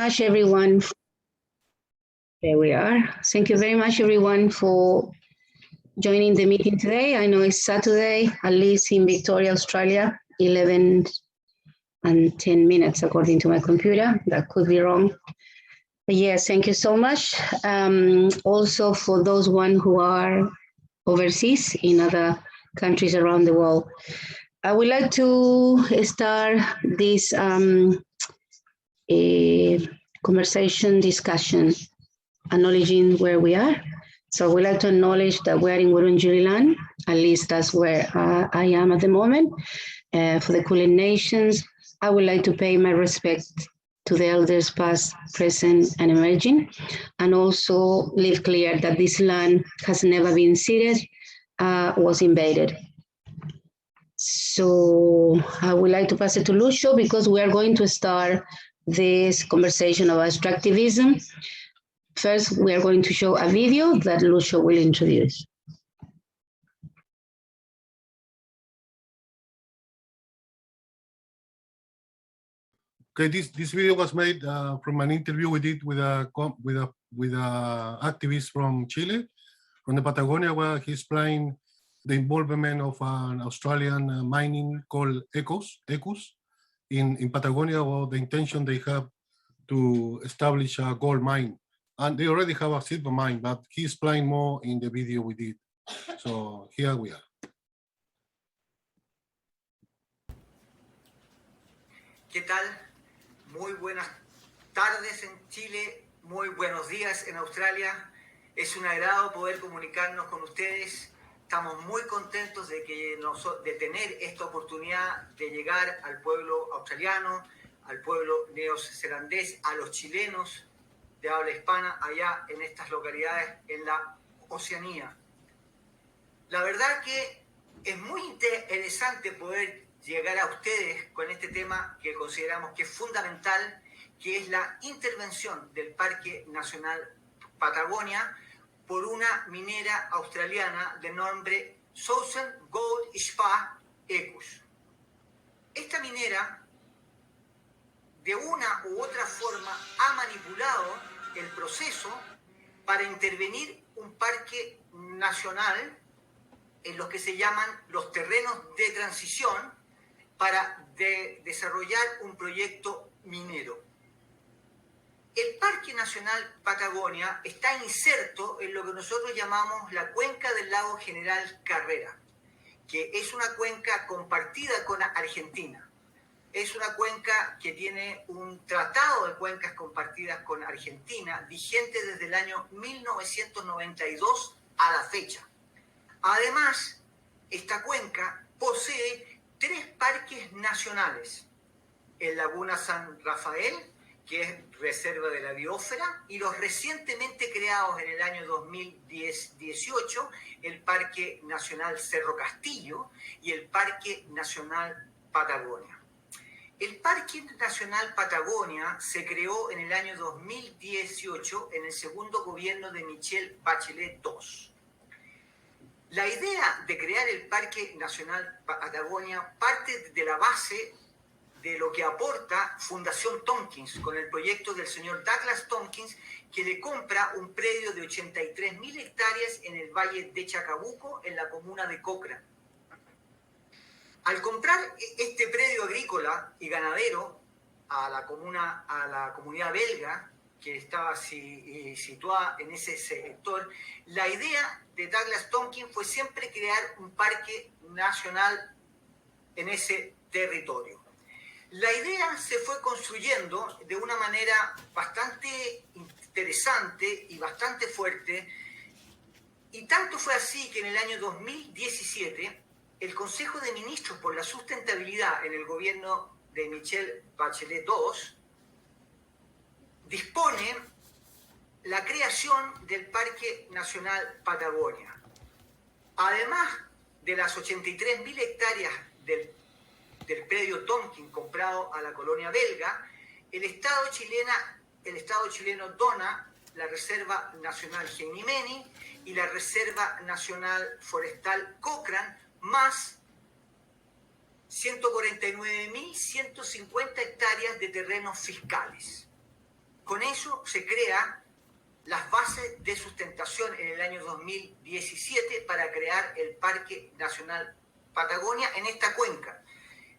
Much everyone. There we are. Thank you very much everyone for joining the meeting today. I know it's Saturday, at least in Victoria, Australia, 11 and 10 minutes according to my computer. That could be wrong. But yes, thank you so much. Also for those who are overseas in other countries around the world. I would like to start this conversation discussion, acknowledging where we are. So we like to acknowledge that we're in Wurundjeri land, at least that's where I am at the moment. For the Kulin Nations, I would like to pay my respect to the elders past, present, and emerging, and also leave clear that this land has never been ceded, was invaded. So I would like to pass it to Lucio because we are going to start this conversation about extractivism. First, we are going to show a video that Lucio will introduce. Okay, this video was made from an interview we did with a activist from Chile, from the Patagonia, where he explained the involvement of an Australian mining called Ecus in Patagonia, or the intention they have to establish a gold mine. And they already have a silver mine, but he explained more in the video we did. So here we are. ¿Qué tal? Muy buenas tardes en Chile, muy buenos días en Australia. Es un agrado poder comunicarnos con ustedes. Estamos muy contentos de tener esta oportunidad de llegar al pueblo australiano, al pueblo neozelandés, a los chilenos de habla hispana allá en estas localidades en la Oceanía. La verdad que es muy interesante poder llegar a ustedes con este tema que consideramos que es fundamental, que es la intervención del Parque Nacional Patagonia por una minera australiana de nombre Southern Gold Spa Ecus. Esta minera, de una u otra forma, ha manipulado el proceso para intervenir un parque nacional en los que se llaman los terrenos de transición para desarrollar un proyecto minero. El Parque Nacional Patagonia está inserto en lo que nosotros llamamos la cuenca del lago General Carrera, que es una cuenca compartida con Argentina. Es una cuenca que tiene un tratado de cuencas compartidas con Argentina, vigente desde el año 1992 a la fecha. Además, esta cuenca posee 3 parques nacionales: el Laguna San Rafael, que es reserva de la biosfera, y los recientemente creados en el año 2018, el Parque Nacional Cerro Castillo y el Parque Nacional Patagonia. El Parque Nacional Patagonia se creó en el año 2018 en el segundo gobierno de Michelle Bachelet II. La idea de crear el Parque Nacional Patagonia parte de la base de lo que aporta Fundación Tompkins con el proyecto del señor Douglas Tompkins, que le compra un predio de 83.000 hectáreas en el Valle de Chacabuco, en la comuna de Cochrane. Al comprar este predio agrícola y ganadero a la comunidad belga, que estaba situada en ese sector, la idea de Douglas Tompkins fue siempre crear un parque nacional en ese territorio. La idea se fue construyendo de una manera bastante interesante y bastante fuerte, y tanto fue así que en el año 2017 el Consejo de Ministros por la Sustentabilidad en el gobierno de Michelle Bachelet II dispone la creación del Parque Nacional Patagonia. Además de las 83.000 hectáreas del predio Tompkins comprado a la colonia belga, el Estado chileno dona la Reserva Nacional Genimeni y la Reserva Nacional Forestal Cochrane, más 149.150 hectáreas de terrenos fiscales. Con eso se crea las bases de sustentación en el año 2017 para crear el Parque Nacional Patagonia en esta cuenca.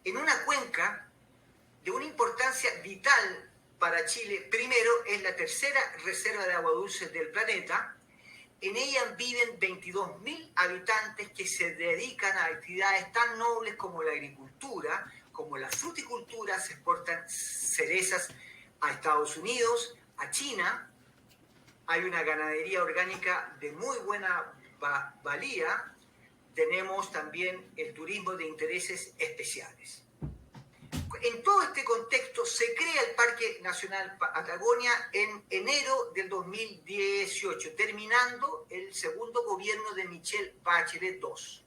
En una cuenca de una importancia vital para Chile. Primero, es la tercera reserva de agua dulce del planeta. En ella viven 22.000 habitantes que se dedican a actividades tan nobles como la agricultura, como la fruticultura. Se exportan cerezas a Estados Unidos, a China. Hay una ganadería orgánica de muy buena valía. Tenemos también el turismo de intereses especiales. En todo este contexto se crea el Parque Nacional Patagonia en enero del 2018, terminando el segundo gobierno de Michelle Bachelet II.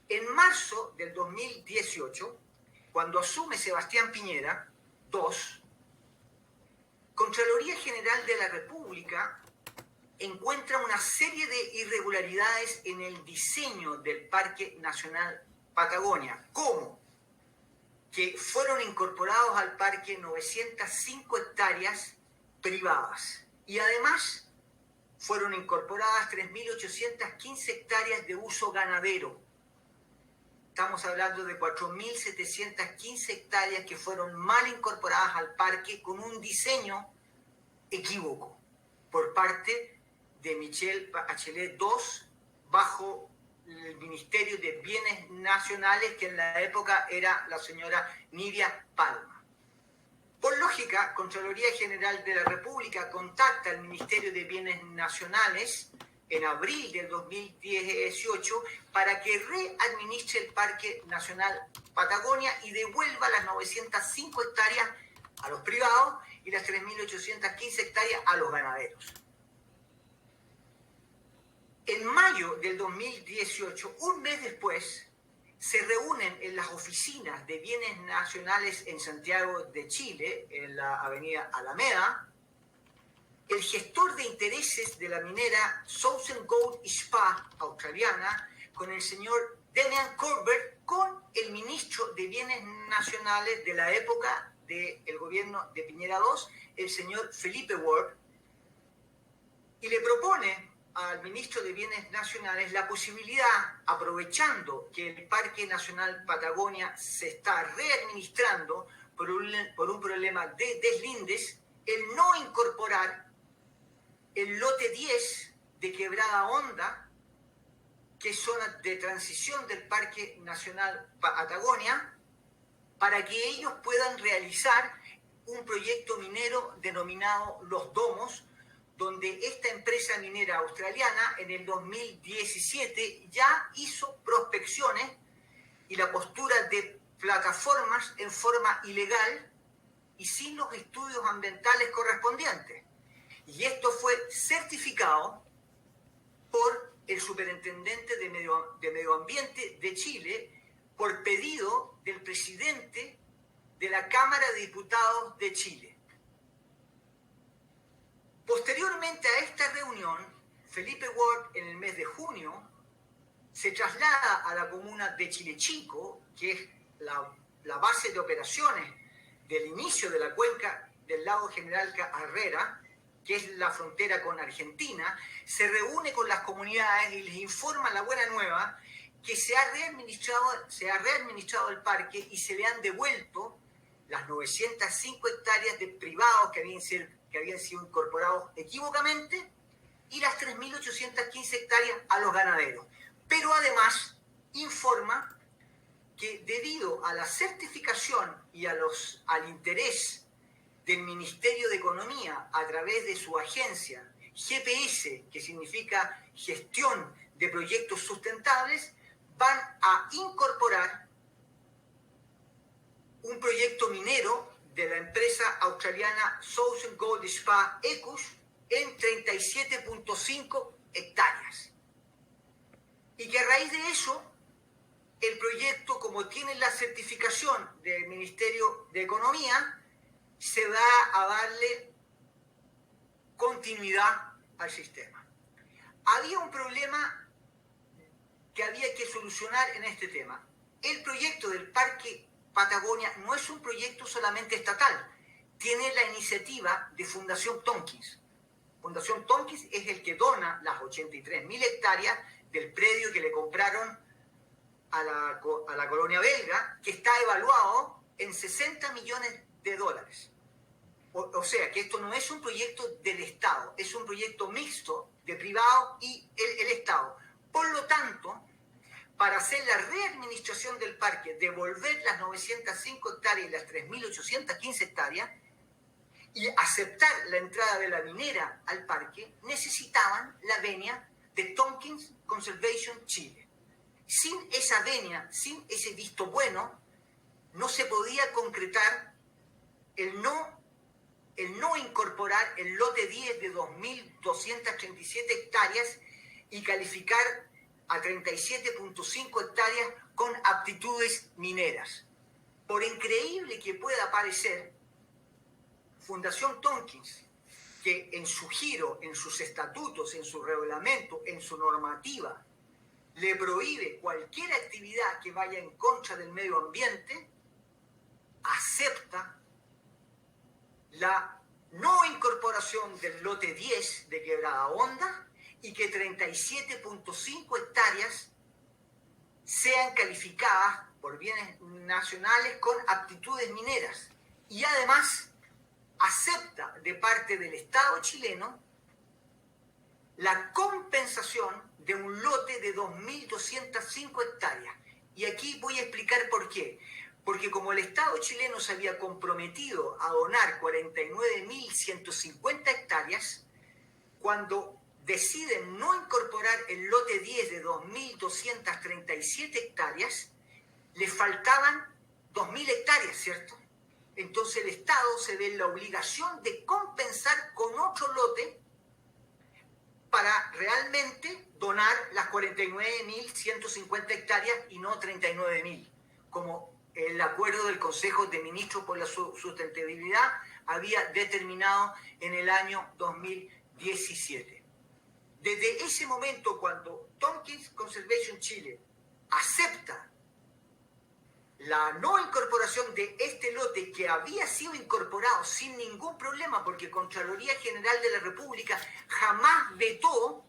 En marzo del 2018, cuando asume Sebastián Piñera II, Contraloría General de la República encuentra una serie de irregularidades en el diseño del Parque Nacional Patagonia, como que fueron incorporados al parque 905 hectáreas privadas y además fueron incorporadas 3.815 hectáreas de uso ganadero. Estamos hablando de 4.715 hectáreas que fueron mal incorporadas al parque con un diseño equívoco por parte de Michelle Bachelet II bajo el Ministerio de Bienes Nacionales, que en la época era la señora Nidia Palma. Por lógica, Contraloría General de la República contacta al Ministerio de Bienes Nacionales en abril del 2018 para que readministre el Parque Nacional Patagonia y devuelva las 905 hectáreas a los privados y las 3.815 hectáreas a los ganaderos. En mayo del 2018, un mes después, se reúnen en las oficinas de Bienes Nacionales en Santiago de Chile, en la avenida Alameda, el gestor de intereses de la minera Southern Gold Spa australiana, con el señor Damian Corbett, con el ministro de Bienes Nacionales de la época del gobierno de Piñera II, el señor Felipe Ward, y le propone al ministro de Bienes Nacionales la posibilidad, aprovechando que el Parque Nacional Patagonia se está readministrando por un problema de deslindes, el no incorporar el lote 10 de Quebrada Honda, que es zona de transición del Parque Nacional Patagonia, para que ellos puedan realizar un proyecto minero denominado Los Domos, donde esta empresa minera australiana en el 2017 ya hizo prospecciones y la postura de plataformas en forma ilegal y sin los estudios ambientales correspondientes. Y esto fue certificado por el superintendente de Medio Ambiente de Chile por pedido del presidente de la Cámara de Diputados de Chile. Posteriormente a esta reunión, Felipe Ward, en el mes de junio, se traslada a la comuna de Chilechico, que es la base de operaciones del inicio de la cuenca del lago General Carrera, que es la frontera con Argentina, se reúne con las comunidades y les informa la buena nueva que se ha readministrado el parque y se le han devuelto las 905 hectáreas de privados que habían sido incorporados equívocamente y las 3.815 hectáreas a los ganaderos. Pero además informa que debido a la certificación y al interés del Ministerio de Economía a través de su agencia GPS, que significa Gestión de Proyectos Sustentables, van a incorporar un proyecto minero de la empresa australiana Southern Gold Spa Ecus en 37.5 hectáreas. Y que a raíz de eso, el proyecto, como tiene la certificación del Ministerio de Economía, se va a darle continuidad al sistema. Había un problema que había que solucionar en este tema. El proyecto del Parque Patagonia no es un proyecto solamente estatal, tiene la iniciativa de Fundación Tompkins. Fundación Tompkins es el que dona las 83.000 hectáreas del predio que le compraron a la colonia belga, que está evaluado en 60 millones de dólares. O sea, que esto no es un proyecto del Estado, es un proyecto mixto de privado y el Estado. Por lo tanto, para hacer la readministración del parque, devolver las 905 hectáreas y las 3.815 hectáreas, y aceptar la entrada de la minera al parque, necesitaban la venia de Tompkins Conservation Chile. Sin esa venia, sin ese visto bueno, no se podía concretar el no incorporar el lote 10 de 2.237 hectáreas y calificar a 37.5 hectáreas con aptitudes mineras. Por increíble que pueda parecer, Fundación Tompkins, que en su giro, en sus estatutos, en su reglamento, en su normativa, le prohíbe cualquier actividad que vaya en contra del medio ambiente, acepta la no incorporación del lote 10 de Quebrada Honda y que 37.5 hectáreas sean calificadas por bienes nacionales con aptitudes mineras. Y además acepta de parte del Estado chileno la compensación de un lote de 2.205 hectáreas. Y aquí voy a explicar por qué. Porque como el Estado chileno se había comprometido a donar 49.150 hectáreas, cuando deciden no incorporar el lote 10 de 2.237 hectáreas, le faltaban 2.000 hectáreas, ¿cierto? Entonces el Estado se ve en la obligación de compensar con otro lote para realmente donar las 49.150 hectáreas y no 39.000, como el acuerdo del Consejo de Ministros por la Sustentabilidad había determinado en el año 2017. Desde ese momento, cuando Tompkins Conservation Chile acepta la no incorporación de este lote que había sido incorporado sin ningún problema, porque Contraloría General de la República jamás vetó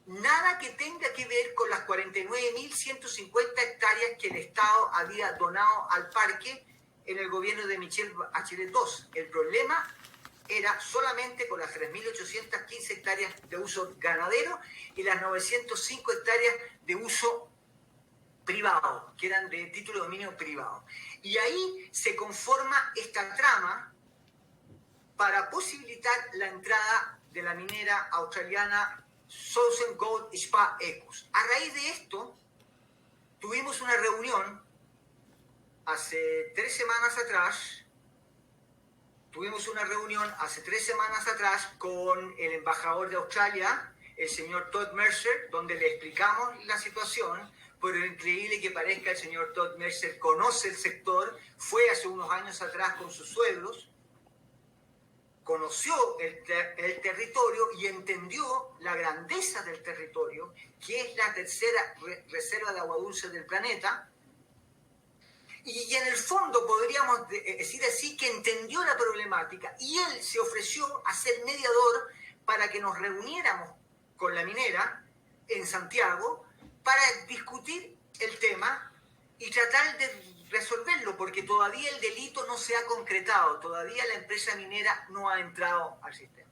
nada que tenga que ver con las 49.150 hectáreas que el Estado había donado al parque en el gobierno de Michelle Bachelet II. El problema era solamente con las 3.815 hectáreas de uso ganadero y las 905 hectáreas de uso privado, que eran de título de dominio privado. Y ahí se conforma esta trama para posibilitar la entrada de la minera australiana Southern Gold Spa Ecos. A raíz de esto, tuvimos una reunión hace 3 semanas atrás con el embajador de Australia, el señor Todd Mercer, donde le explicamos la situación. Por increíble que parezca, el señor Todd Mercer conoce el sector, fue hace unos años atrás con sus suegros, conoció el territorio y entendió la grandeza del territorio, que es la tercera reserva de agua dulce del planeta, y en el fondo podríamos decir así que entendió la problemática y él se ofreció a ser mediador para que nos reuniéramos con la minera en Santiago para discutir el tema y tratar de resolverlo, porque todavía el delito no se ha concretado, todavía la empresa minera no ha entrado al sistema.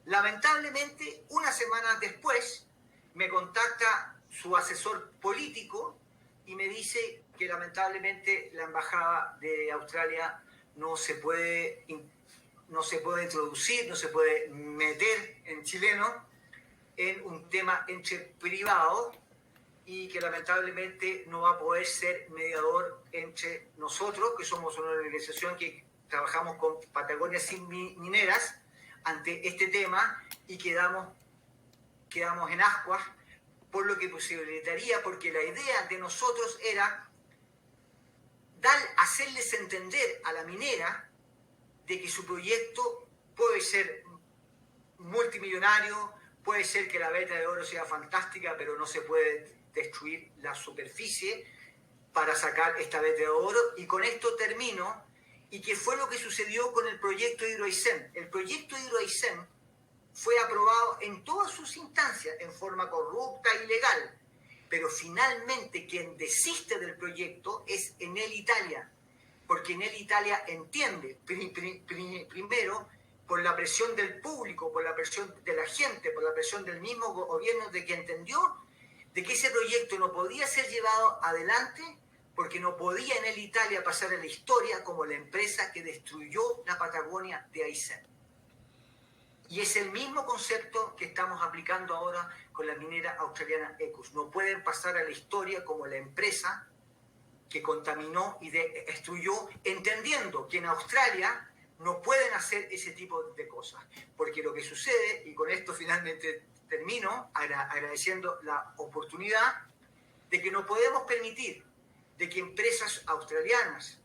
Lamentablemente, una semana después, me contacta su asesor político y me dice que lamentablemente la embajada de Australia no se puede introducir, no se puede meter en chileno en un tema entre privados, y que lamentablemente no va a poder ser mediador entre nosotros, que somos una organización que trabajamos con Patagonia Sin Mineras, ante este tema, y quedamos en ascuas, por lo que posibilitaría, porque la idea de nosotros era hacerles entender a la minera de que su proyecto puede ser multimillonario, puede ser que la veta de oro sea fantástica, pero no se puede destruir la superficie para sacar esta veta de oro. Y con esto termino, y que fue lo que sucedió con el proyecto Hidroaicén. El proyecto Hidroaicén fue aprobado en todas sus instancias en forma corrupta y ilegal, pero finalmente quien desiste del proyecto es Enel Italia, porque Enel Italia entiende, primero, por la presión del público, por la presión de la gente, por la presión del mismo gobierno, de que entendió de que ese proyecto no podía ser llevado adelante porque no podía Enel Italia pasar a la historia como la empresa que destruyó la Patagonia de Aysén. Y es el mismo concepto que estamos aplicando ahora con la minera australiana Ecos. No pueden pasar a la historia como la empresa que contaminó y destruyó, entendiendo que en Australia no pueden hacer ese tipo de cosas. Porque lo que sucede, y con esto finalmente termino agradeciendo la oportunidad, de que no podemos permitir de que empresas australianas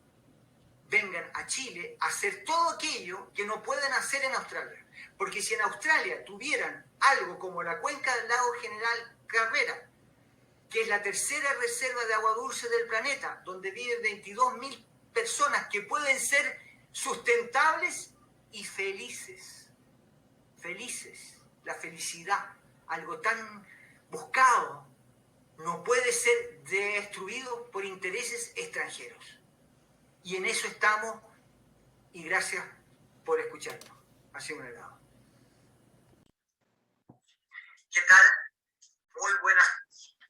vengan a Chile a hacer todo aquello que no pueden hacer en Australia. Porque si en Australia tuvieran algo como la cuenca del lago General Carrera, que es la tercera reserva de agua dulce del planeta, donde viven 22.000 personas que pueden ser sustentables y felices. Felices. La felicidad, algo tan buscado, no puede ser destruido por intereses extranjeros. Y en eso estamos, y gracias por escucharnos. Ha sido un agrado. ¿Qué tal? Muy buenas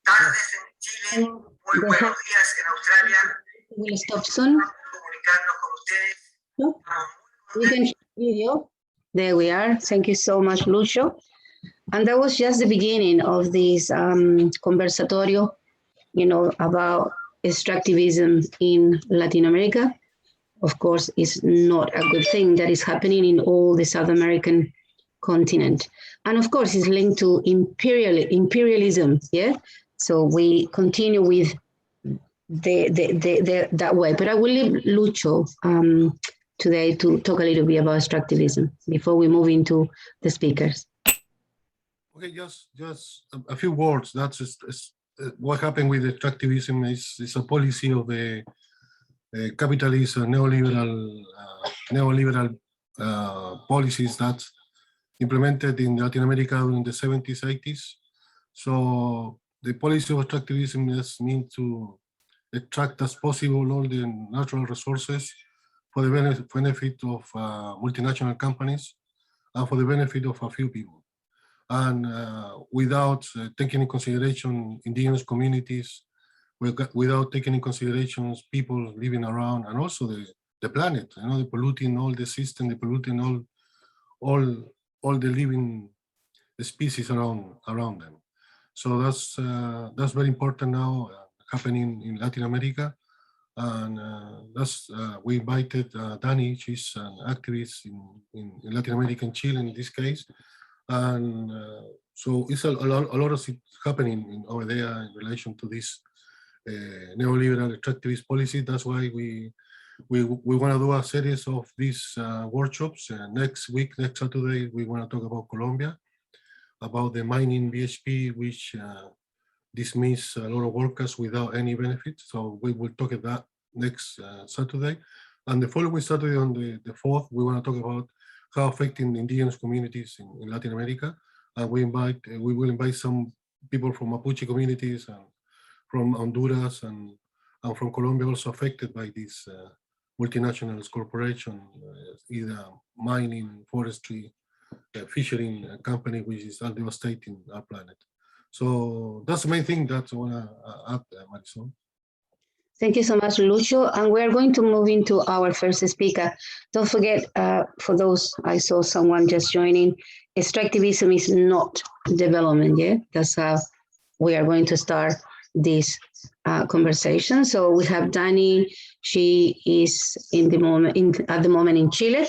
tardes en Chile, muy buenos días en Australia. We'll stop soon. Comunicarnos con ustedes. No? We can share video. There we are. Thank you so much, Lucio. And that was just the beginning of this conversatorio, you know, about extractivism in Latin America. Of course, it's not a good thing that is happening in all the South American continent. And of course, it's linked to imperialism, yeah? So we continue with that way. But I will leave Lucho today to talk a little bit about extractivism before we move into the speakers. Okay, just a few words. That's what happened with extractivism is a policy of the capitalist neoliberal policies that implemented in Latin America during the 70s, 80s. So the policy of extractivism just means to extract as possible all the natural resources for the benefit of multinational companies and for the benefit of a few people. And without taking in consideration indigenous communities, without taking in consideration people living around, and also the planet, you know, the polluting all the system, the polluting all the living species around them. So that's very important now happening in Latin America. And we invited Dani. She's an activist in Latin America and Chile in this case. And so it's a lot of it happening over there in relation to this neoliberal extractivist policy. That's why we want to do a series of these workshops. Next week, next Saturday, we want to talk about Colombia, about the mining BHP, which dismiss a lot of workers without any benefit. So we will talk about that next Saturday. And the following Saturday, on the 4th, we want to talk about how affecting the indigenous communities in Latin America. And we will invite some people from Mapuche communities and from Honduras and from Colombia, also affected by this multinational corporation, either mining, forestry, fishing company, which is devastating our planet. So that's the main thing that I want to add, Marisol. Thank you so much, Lucio. And we're going to move into our first speaker. Don't forget, for those, I saw someone just joining, extractivism is not development, yeah? That's how we are going to start this conversation. So we have Dani. She is at the moment in Chile,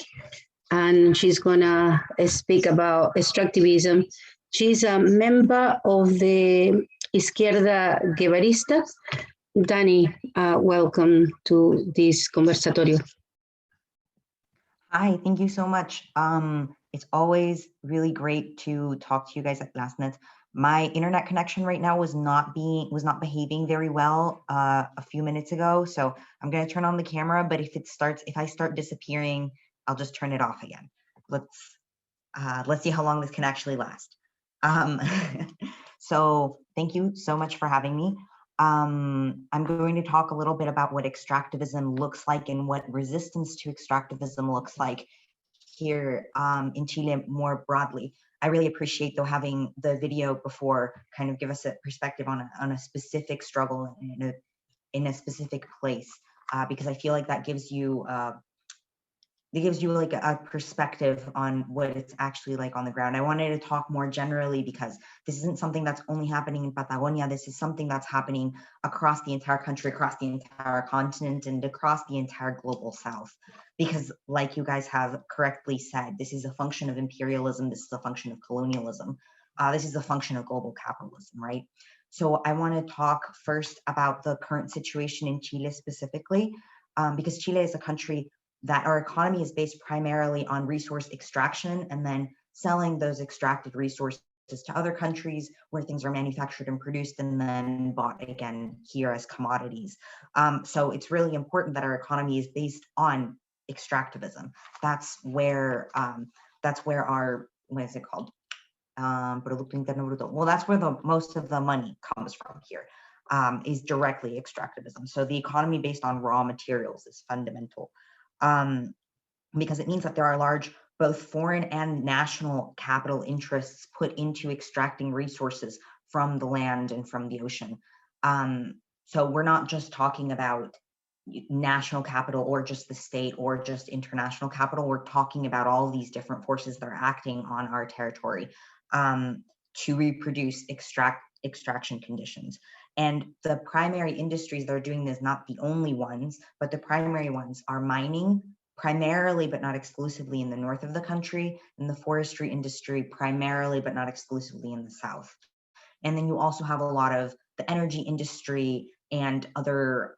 and she's gonna speak about extractivism. She's a member of the Izquierda Guevarista. Dani, welcome to this conversatorio. Hi, thank you so much. It's always really great to talk to you guys at LASNET. My internet connection right now was not behaving very well a few minutes ago. So I'm going to turn on the camera, but if I start disappearing, I'll just turn it off again. Let's see how long this can actually last. So thank you so much for having me. I'm going to talk a little bit about what extractivism looks like and what resistance to extractivism looks like here in Chile more broadly. I really appreciate though having the video before kind of give us a perspective on a specific struggle in a specific place, because I feel like that gives you like a perspective on what it's actually like on the ground. I wanted to talk more generally because this isn't something that's only happening in Patagonia. This is something that's happening across the entire country, across the entire continent, and across the entire global south. Because like you guys have correctly said, this is a function of imperialism. This is a function of colonialism. This is a function of global capitalism, right? So I want to talk first about the current situation in Chile specifically, because Chile is a country that our economy is based primarily on resource extraction and then selling those extracted resources to other countries where things are manufactured and produced and then bought again here as commodities. So it's really important that our economy is based on extractivism. That's where our, what is it called? Producto Interno Bruto. Well, that's where most of the money comes from here, is directly extractivism. So the economy based on raw materials is fundamental. Because it means that there are both foreign and national capital interests put into extracting resources from the land and from the ocean. So we're not just talking about national capital or just the state or just international capital. We're talking about all these different forces that are acting on our territory to reproduce extraction conditions. And the primary industries that are doing this, not the only ones, but the primary ones are mining, primarily but not exclusively in the north of the country, and the forestry industry primarily but not exclusively in the south. And then you also have a lot of the energy industry and other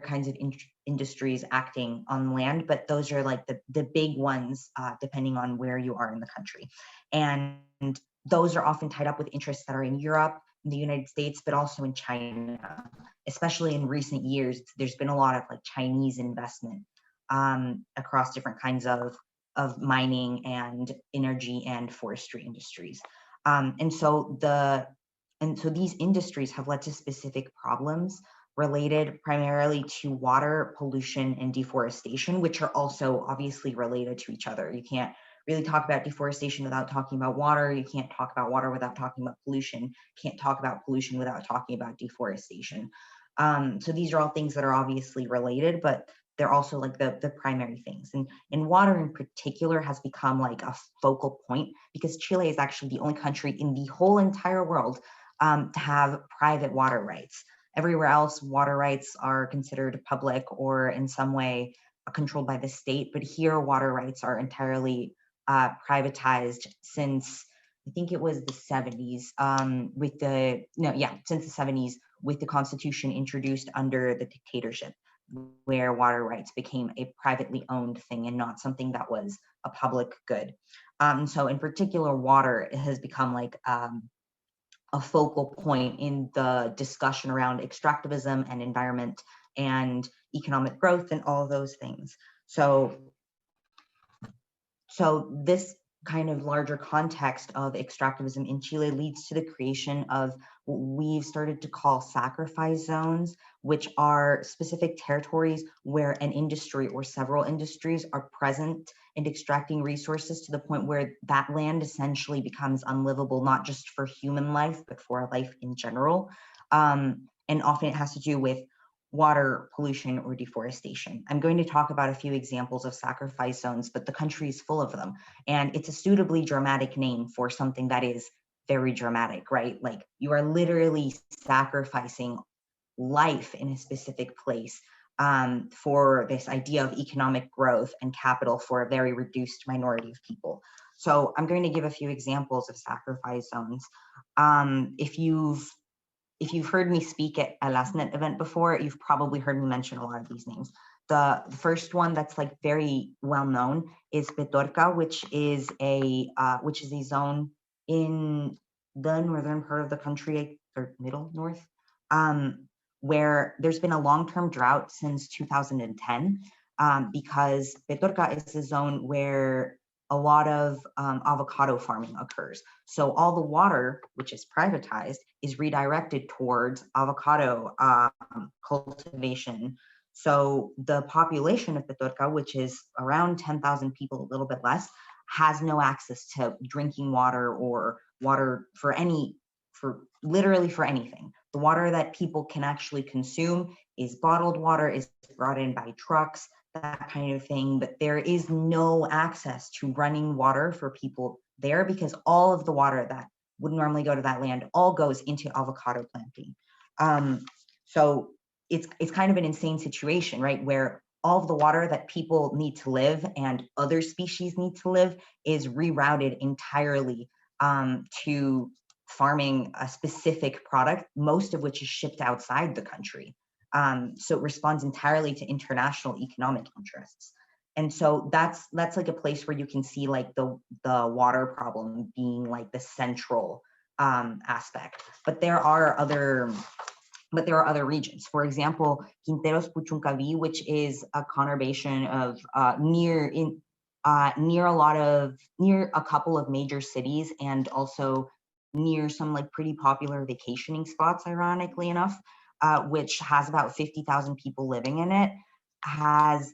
kinds of industries acting on land, but those are like the big ones depending on where you are in the country. And those are often tied up with interests that are in Europe, in the United States, but also in China. Especially in recent years, there's been a lot of like Chinese investment across different kinds of mining and energy and forestry industries. And so these industries have led to specific problems related primarily to water pollution and deforestation, which are also obviously related to each other. You can't really talk about deforestation without talking about water. You can't talk about water without talking about pollution. Can't talk about pollution without talking about deforestation. So these are all things that are obviously related, but they're also like the primary things. And water in particular has become like a focal point because Chile is actually the only country in the whole entire world to have private water rights. Everywhere else, water rights are considered public or in some way controlled by the state, but here water rights are entirely privatized since I think it was the 70s since the 70s with the constitution introduced under the dictatorship, where water rights became a privately owned thing and not something that was a public good. So in particular, water has become like a focal point in the discussion around extractivism and environment and economic growth and all of those things. So this kind of larger context of extractivism in Chile leads to the creation of what we've started to call sacrifice zones, which are specific territories where an industry or several industries are present and extracting resources to the point where that land essentially becomes unlivable, not just for human life, but for life in general. And often it has to do with water pollution or deforestation. I'm going to talk about a few examples of sacrifice zones, but the country is full of them. And it's a suitably dramatic name for something that is very dramatic, right? Like you are literally sacrificing life in a specific place for this idea of economic growth and capital for a very reduced minority of people. So I'm going to give a few examples of sacrifice zones. If you've heard me speak at a LASNET event before, you've probably heard me mention a lot of these names. The first one that's like very well known is Petorca, which is a zone in the northern part of the country, or middle north, where there's been a long-term drought since 2010, because Petorca is a zone where a lot of avocado farming occurs. So all the water, which is privatized, is redirected towards avocado cultivation. So the population of Petorca, which is around 10,000 people, a little bit less, has no access to drinking water or water for literally for anything. The water that people can actually consume is bottled water, is brought in by trucks, that kind of thing, but there is no access to running water for people there, because all of the water that would normally go to that land all goes into avocado planting. So it's kind of an insane situation, right, where all of the water that people need to live and other species need to live is rerouted entirely to farming a specific product, most of which is shipped outside the country. So it responds entirely to international economic interests. And so that's like a place where you can see like the water problem being like the central aspect. But there are other regions. For example, Quinteros Puchuncaví, which is a conurbation of near a couple of major cities, and also near some like pretty popular vacationing spots, ironically enough, which has about 50,000 people living in it, has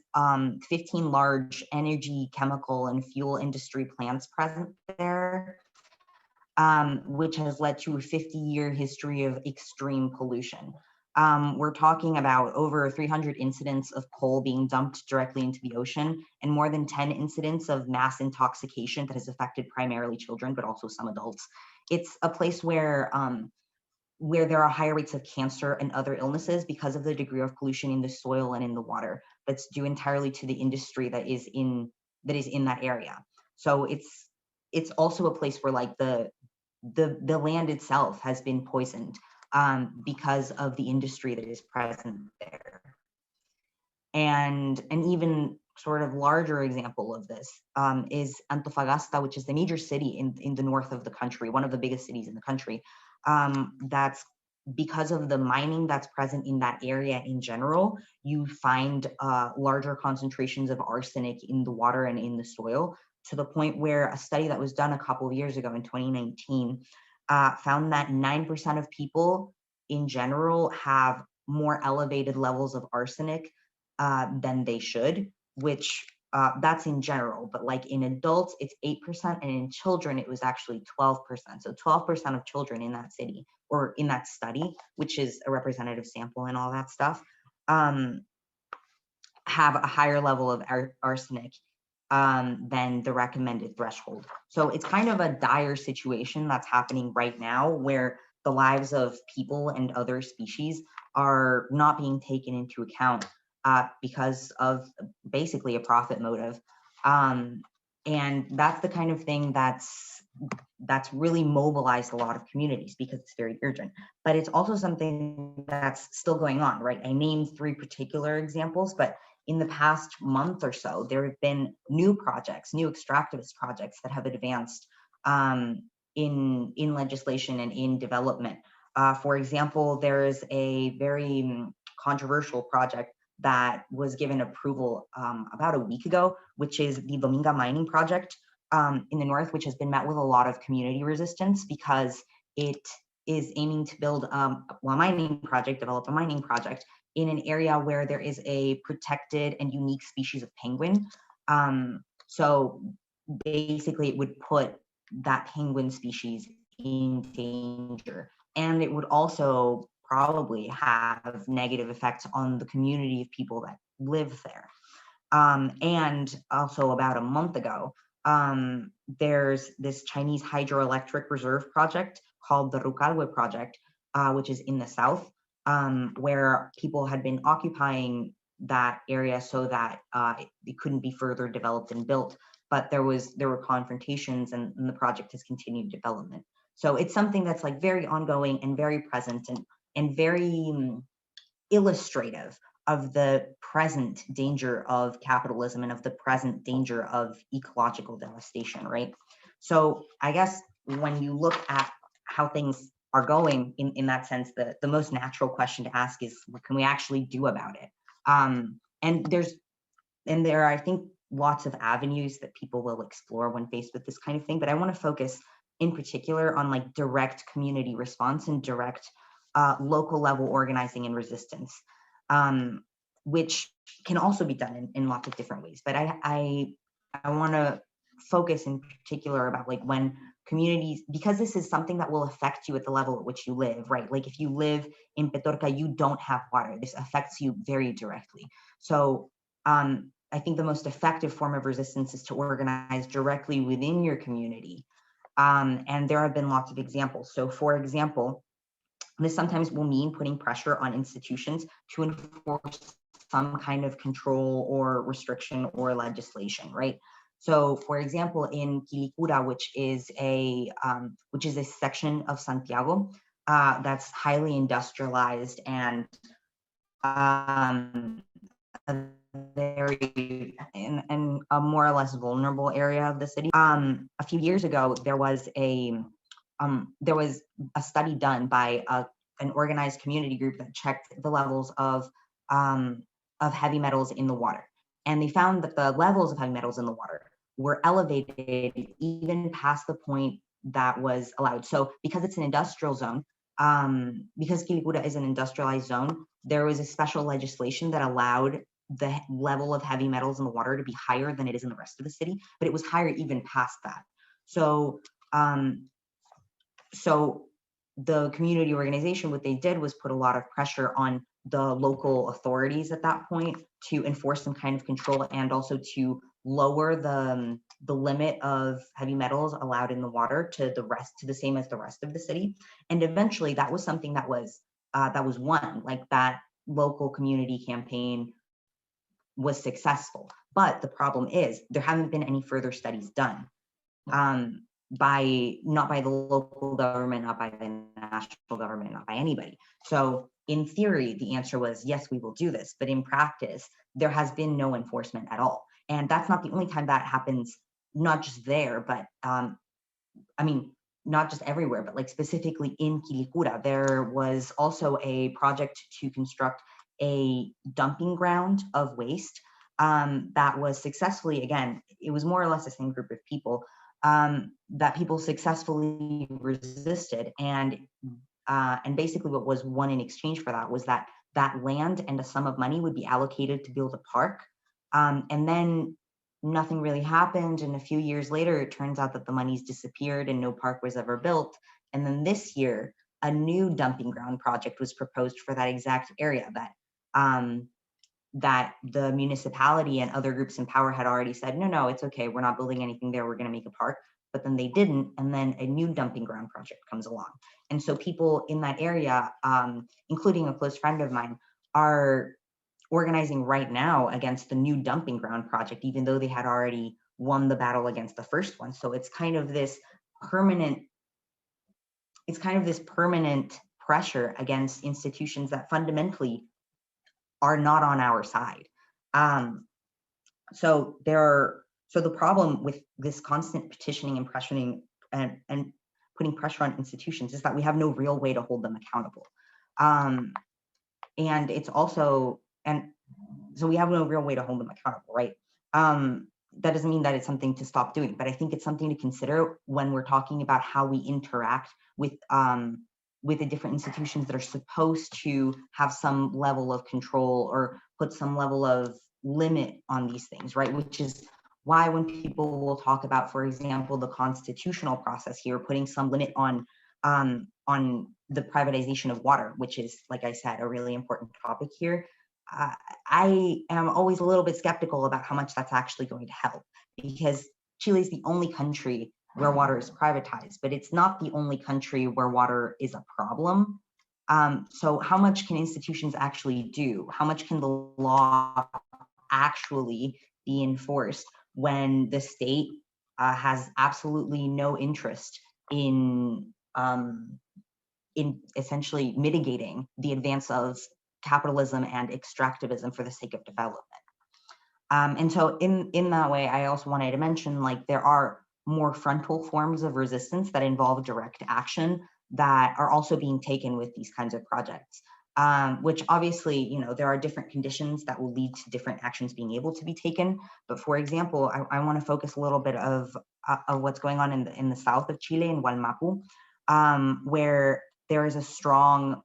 15 large energy, chemical, and fuel industry plants present there, which has led to a 50-year history of extreme pollution. We're talking about over 300 incidents of coal being dumped directly into the ocean, and more than 10 incidents of mass intoxication that has affected primarily children, but also some adults. It's a place where there are higher rates of cancer and other illnesses because of the degree of pollution in the soil and in the water. That's due entirely to the industry that is in that area. So it's also a place where like the land itself has been poisoned because of the industry that is present there. And an even sort of larger example of this is Antofagasta, which is the major city in the north of the country, one of the biggest cities in the country. That's because of the mining that's present in that area in general, you find larger concentrations of arsenic in the water and in the soil, to the point where a study that was done a couple of years ago in 2019 found that 9% of people in general have more elevated levels of arsenic than they should, which that's in general, but like in adults, it's 8%, and in children, it was actually 12%. So 12% of children in that city, or in that study, which is a representative sample and all that stuff, have a higher level of arsenic than the recommended threshold. So it's kind of a dire situation that's happening right now, where the lives of people and other species are not being taken into account because of basically a profit motive. And that's the kind of thing that's really mobilized a lot of communities, because it's very urgent. But it's also something that's still going on, right? I named 3 particular examples, but in the past month or so, there have been new projects, new extractivist projects that have advanced in legislation and in development. For example, there is a very controversial project that was given approval about a week ago, which is the Dominga mining project in the north, which has been met with a lot of community resistance, because it is aiming to build develop a mining project in an area where there is a protected and unique species of penguin. So basically it would put that penguin species in danger, and it would also probably have negative effects on the community of people that live there. And also about a month ago, there's this Chinese hydroelectric reserve project called the Rucalwe project, which is in the south, where people had been occupying that area so that it couldn't be further developed and built. But there were confrontations, and the project has continued development. So it's something that's like very ongoing and very present, and very illustrative of the present danger of capitalism and of the present danger of ecological devastation, right? So I guess when you look at how things are going in that sense, the most natural question to ask is, what can we actually do about it? And there are, I think, lots of avenues that people will explore when faced with this kind of thing, but I want to focus in particular on like direct community response and direct local level organizing and resistance, which can also be done in lots of different ways. But I want to focus in particular about like when communities, because this is something that will affect you at the level at which you live, right? Like if you live in Petorca, you don't have water. This affects you very directly. So I think the most effective form of resistance is to organize directly within your community. And there have been lots of examples. So for example, this sometimes will mean putting pressure on institutions to enforce some kind of control or restriction or legislation, right? So for example, in Quilicura, which is a section of Santiago that's highly industrialized and very in a more or less vulnerable area of the city. A few years ago, there was a study done by an organized community group that checked the levels of heavy metals in the water, and they found that the levels of heavy metals in the water were elevated even past the point that was allowed. So because it's an industrial zone, because Quilicura is an industrialized zone, there was a special legislation that allowed the level of heavy metals in the water to be higher than it is in the rest of the city, but it was higher even past that. So, so the community organization, what they did was put a lot of pressure on the local authorities at that point to enforce some kind of control and also to lower the limit of heavy metals allowed in the water to the same as the rest of the city. And eventually that was something that was won, like that local community campaign was successful. But the problem is there haven't been any further studies done not by the local government, not by the national government, not by anybody. So in theory, the answer was, yes, we will do this. But in practice, there has been no enforcement at all. And that's not the only time that happens, not just there, but I mean, not just everywhere, but like specifically in Quilicura, there was also a project to construct a dumping ground of waste that was successfully, again, it was more or less the same group of people that people successfully resisted. And basically what was won in exchange for that was that land and a sum of money would be allocated to build a park. And then nothing really happened. And a few years later, it turns out that the money's disappeared and no park was ever built. And then this year, a new dumping ground project was proposed for that exact area that the municipality and other groups in power had already said, no, it's okay, we're not building anything there, we're going to make a park. But then they didn't, and then a new dumping ground project comes along. And so people in that area, including a close friend of mine, are organizing right now against the new dumping ground project, even though they had already won the battle against the first one. So it's kind of this permanent pressure against institutions that fundamentally are not on our side. So the problem with this constant petitioning and pressuring and putting pressure on institutions is that we have no real way to hold them accountable. And it's also, and so we have no real way to hold them accountable, right? That doesn't mean that it's something to stop doing, but I think it's something to consider when we're talking about how we interact with the different institutions that are supposed to have some level of control or put some level of limit on these things, right? Which is why when people will talk about, for example, the constitutional process here, putting some limit on the privatization of water, which is, like I said, a really important topic here. I am always a little bit skeptical about how much that's actually going to help, because Chile is the only country where water is privatized, but it's not the only country where water is a problem. So how much can institutions actually do? How much can the law actually be enforced when the state has absolutely no interest in essentially mitigating the advance of capitalism and extractivism for the sake of development? And so in that way, I also wanted to mention, like, there are more frontal forms of resistance that involve direct action, that are also being taken with these kinds of projects. Which obviously, you know, there are different conditions that will lead to different actions being able to be taken. But for example, I want to focus a little bit of what's going on in the south of Chile, in Wallmapu, where there is a strong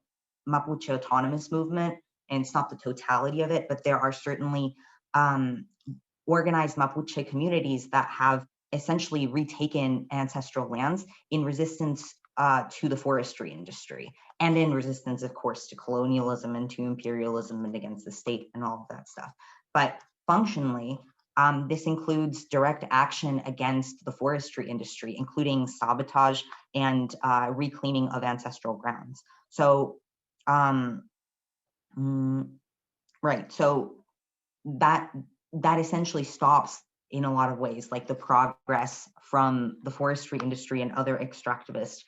Mapuche autonomous movement, and it's not the totality of it, but there are certainly organized Mapuche communities that have essentially retaken ancestral lands in resistance to the forestry industry, and in resistance, of course, to colonialism and to imperialism and against the state and all of that stuff. But functionally, this includes direct action against the forestry industry, including sabotage and reclaiming of ancestral grounds. So, right, so that essentially stops in a lot of ways, like the progress from the forestry industry and other extractivist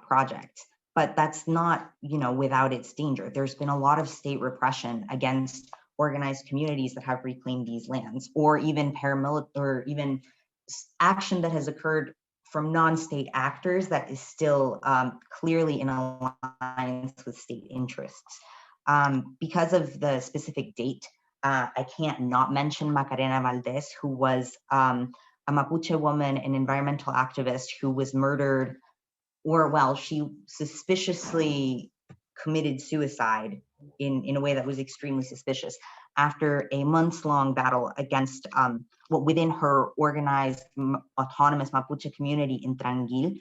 projects. But that's not, you know, without its danger. There's been a lot of state repression against organized communities that have reclaimed these lands, or even paramilitary, or even action that has occurred from non-state actors that is still clearly in alliance with state interests. Because of the specific date, I can't not mention Macarena Valdez, who was a Mapuche woman, an environmental activist who was murdered, or well, she suspiciously committed suicide in a way that was extremely suspicious after a months-long battle against within her organized autonomous Mapuche community in Trangil,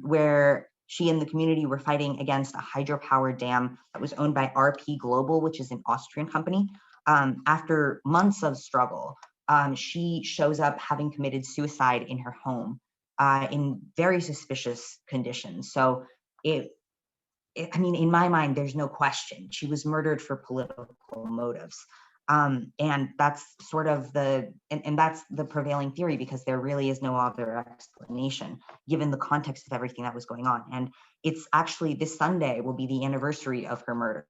where she and the community were fighting against a hydropower dam that was owned by RP Global, which is an Austrian company. After months of struggle, she shows up having committed suicide in her home in very suspicious conditions. So I mean, in my mind, there's no question. She was murdered for political motives. And that's sort of and that's the prevailing theory, because there really is no other explanation given the context of everything that was going on. And it's actually this Sunday will be the anniversary of her murder.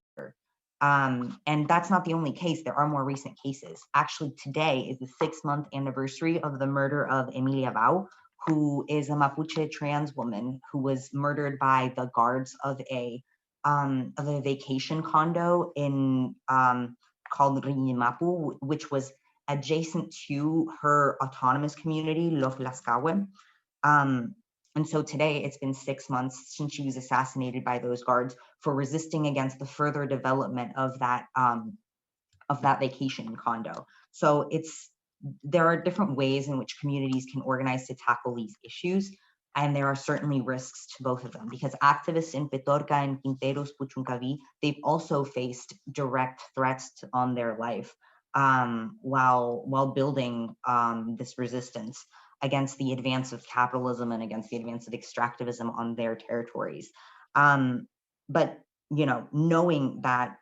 And that's not the only case. There are more recent cases. Actually, today is the 6-month anniversary of the murder of Emilia Bau, who is a Mapuche trans woman who was murdered by the guards of a vacation condo in called Riñimapu, which was adjacent to her autonomous community, Los Lascawen. And so today it's been 6 months since she was assassinated by those guards for resisting against the further development of that vacation condo. So there are different ways in which communities can organize to tackle these issues. And there are certainly risks to both of them, because activists in Petorca and Quinteros, Puchuncaví, they've also faced direct threats on their life while building this resistance against the advance of capitalism and against the advance of extractivism on their territories. But, you know, knowing that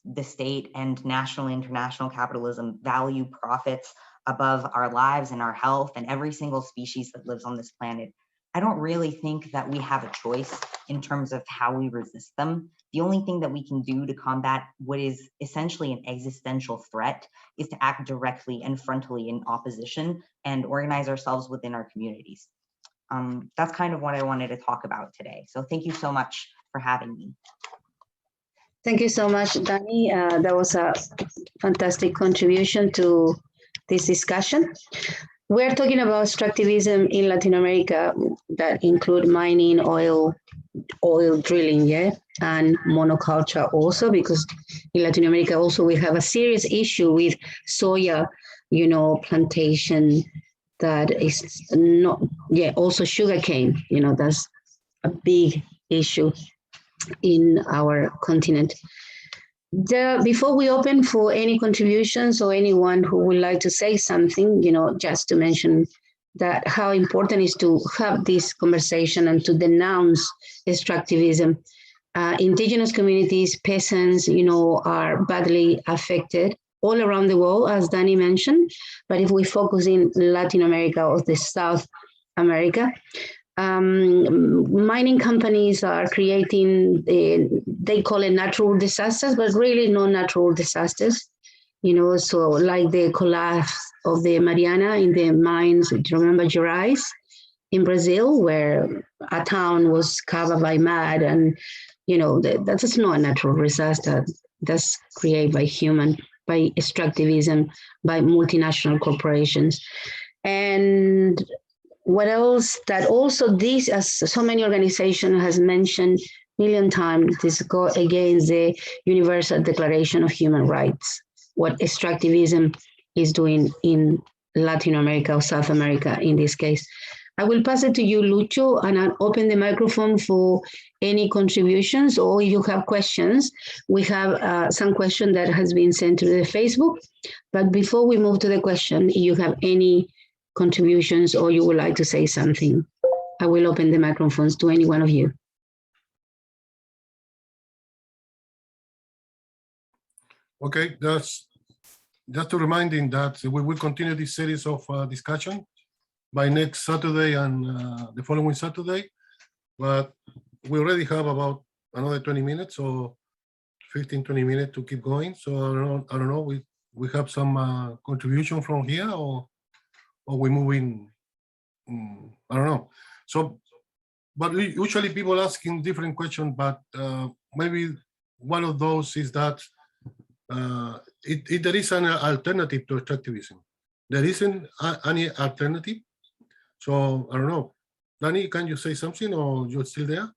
the state and national and international capitalism value profits above our lives and our health and every single species that lives on this planet, I don't really think that we have a choice in terms of how we resist them. The only thing that we can do to combat what is essentially an existential threat is to act directly and frontally in opposition and organize ourselves within our communities. That's kind of what I wanted to talk about today. So thank you so much for having me. Thank you so much, Dani. That was a fantastic contribution to this discussion. We're talking about extractivism in Latin America that include mining, oil drilling, yeah, and monoculture also, because in Latin America also we have a serious issue with soya, you know, plantation that is not, yeah, also sugarcane, you know, that's a big issue in our continent. Before we open for any contributions or anyone who would like to say something, you know, just to mention that how important is to have this conversation and to denounce extractivism. Indigenous communities, peasants, you know, are badly affected all around the world, as Dani mentioned. But if we focus in Latin America or the South America, mining companies are creating, they call it natural disasters, but really no natural disasters. You know, so like the collapse of the Mariana in the mines, do you remember Gerais in Brazil, where a town was covered by mud, and that's not a natural disaster. That's created by by extractivism, by multinational corporations. And what else? That also this, as so many organizations has mentioned million times, this go against the Universal Declaration of Human Rights, what extractivism is doing in Latin America or South America in this case. I will pass it to you, Lucho, and I'll open the microphone for any contributions, or if you have questions. We have some question that has been sent to the Facebook, but before we move to the question, if you have any contributions or you would like to say something, I will open the microphones to any one of you. Okay, that's just a reminding that we will continue this series of discussion by next Saturday and the following Saturday, but we already have about another 20 minutes or 15-20 minutes to keep going. So I don't know. We have some contribution from here, or we move in. I don't know. So, but usually people asking different questions, but maybe one of those is that there is an alternative to extractivism. There isn't any alternative. So I don't know. Danny, can you say something, or you're still there?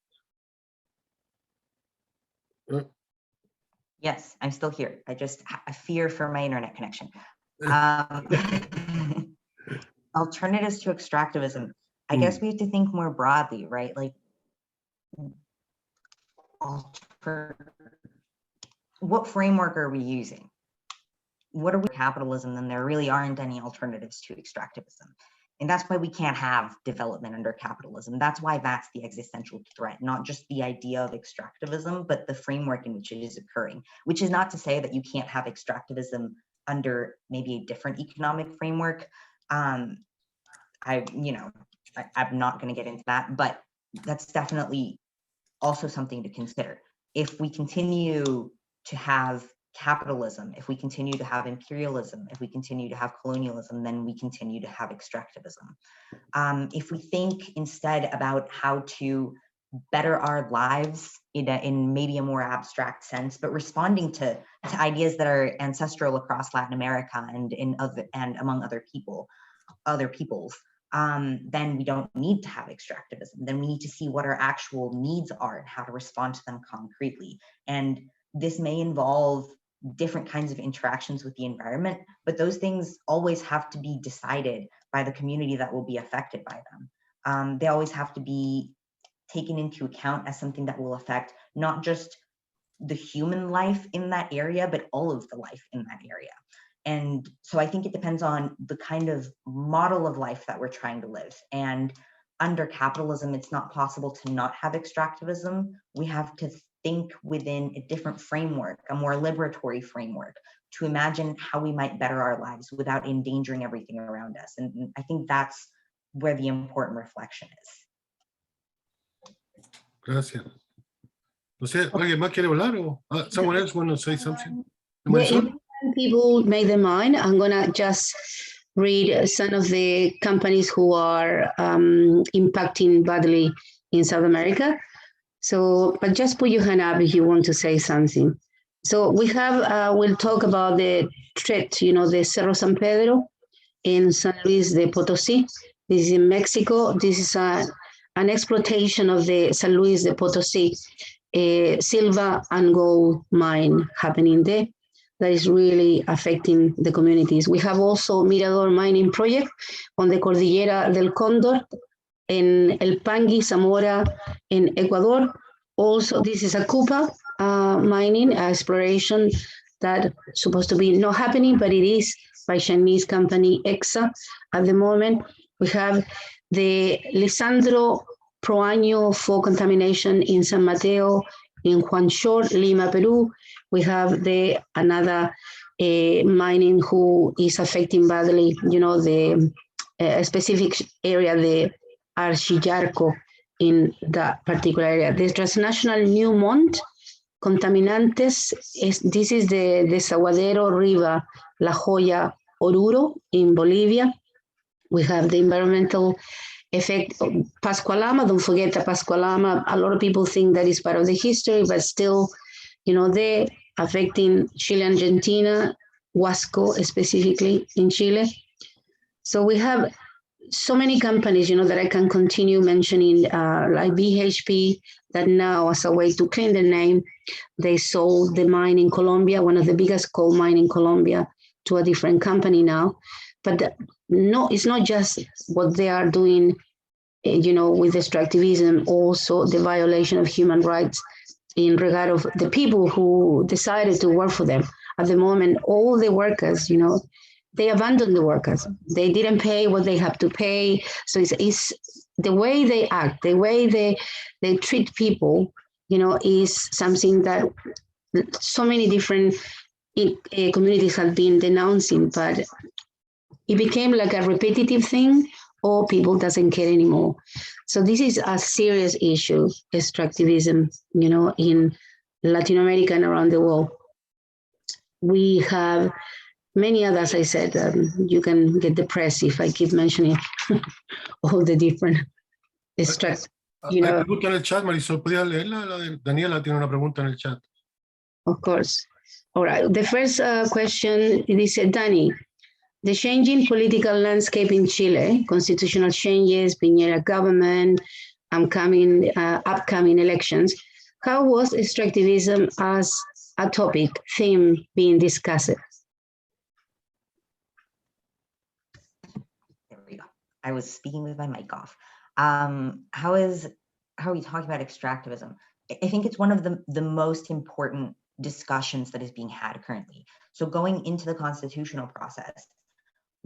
Yes, I'm still here. I fear for my internet connection. Alternatives to extractivism. I guess we have to think more broadly, right? Like, what framework are we using? What are we capitalism? Then there really aren't any alternatives to extractivism. And that's why we can't have development under capitalism. That's why that's the existential threat, not just the idea of extractivism, but the framework in which it is occurring, which is not to say that you can't have extractivism under maybe a different economic framework. I'm not going to get into that, but that's definitely also something to consider. If we continue to have capitalism, if we continue to have imperialism, if we continue to have colonialism, then we continue to have extractivism. If we think instead about how to better our lives in maybe a more abstract sense, but responding to ideas that are ancestral across Latin America and among other peoples, then we don't need to have extractivism. Then we need to see what our actual needs are and how to respond to them concretely. And this may involve different kinds of interactions with the environment, but those things always have to be decided by the community that will be affected by them. They always have to be taken into account as something that will affect not just the human life in that area, but all of the life in that area. And so I think it depends on the kind of model of life that we're trying to live. And under capitalism, it's not possible to not have extractivism. We have to think within a different framework, a more liberatory framework, to imagine how we might better our lives without endangering everything around us. And I think that's where the important reflection is. Gracias. No sé, ¿alguien más quiere hablar? Or someone else want to say something? People make their mind. I'm going to just read some of the companies who are impacting badly in South America. So, but just put your hand up if you want to say something. So we have, we'll talk about the threat, the Cerro San Pedro in San Luis de Potosí. This is in Mexico. This is an exploitation of the San Luis de Potosí silver and gold mine happening there that is really affecting the communities. We have also Mirador mining project on the Cordillera del Cóndor in El Pangui, Zamora, in Ecuador. Also, this is a Cupa mining exploration that supposed to be not happening, but it is by Chinese company EXA at the moment. We have the Lisandro Proaño for contamination in San Mateo, in Huanchor, Lima, Peru. We have another mining who is affecting badly, the specific area, the Archillarco in that particular area. The transnational Newmont Contaminantes, this is the Desaguadero River, La Joya, Oruro in Bolivia. We have the environmental effect of Pascualama. Don't forget that Pascualama, a lot of people think that is part of the history, but still, you know, they're affecting Chile and Argentina, Huasco specifically in Chile. So we have so many companies, you know, that I can continue mentioning, like BHP, that now, as a way to clean their name, they sold the mine in Colombia, one of the biggest coal mine in Colombia, to a different company now. But no, it's not just what they are doing, you know, with extractivism, also the violation of human rights in regard of the people who decided to work for them. At the moment, all the workers, you know, they abandoned the workers. They didn't pay what they have to pay. So it's the way they act, the way they treat people, you know, is something that so many different communities have been denouncing, but it became like a repetitive thing, or people doesn't care anymore. So this is a serious issue, extractivism, you know, in Latin America and around the world. We have many others. I said, you can get depressed if I keep mentioning all the different extracts. You know, hay pregunta en el chat, Marisol, ¿podrías leerla? La de Daniela tiene una pregunta en el chat. of course. All right. The first question, it is Danny. The changing political landscape in Chile, constitutional changes, Piñera government, upcoming elections, how was extractivism as a topic, theme being discussed? There we go. I was speaking with my mic off. How are we talking about extractivism? I think it's one of the most important discussions that is being had currently. So going into the constitutional process,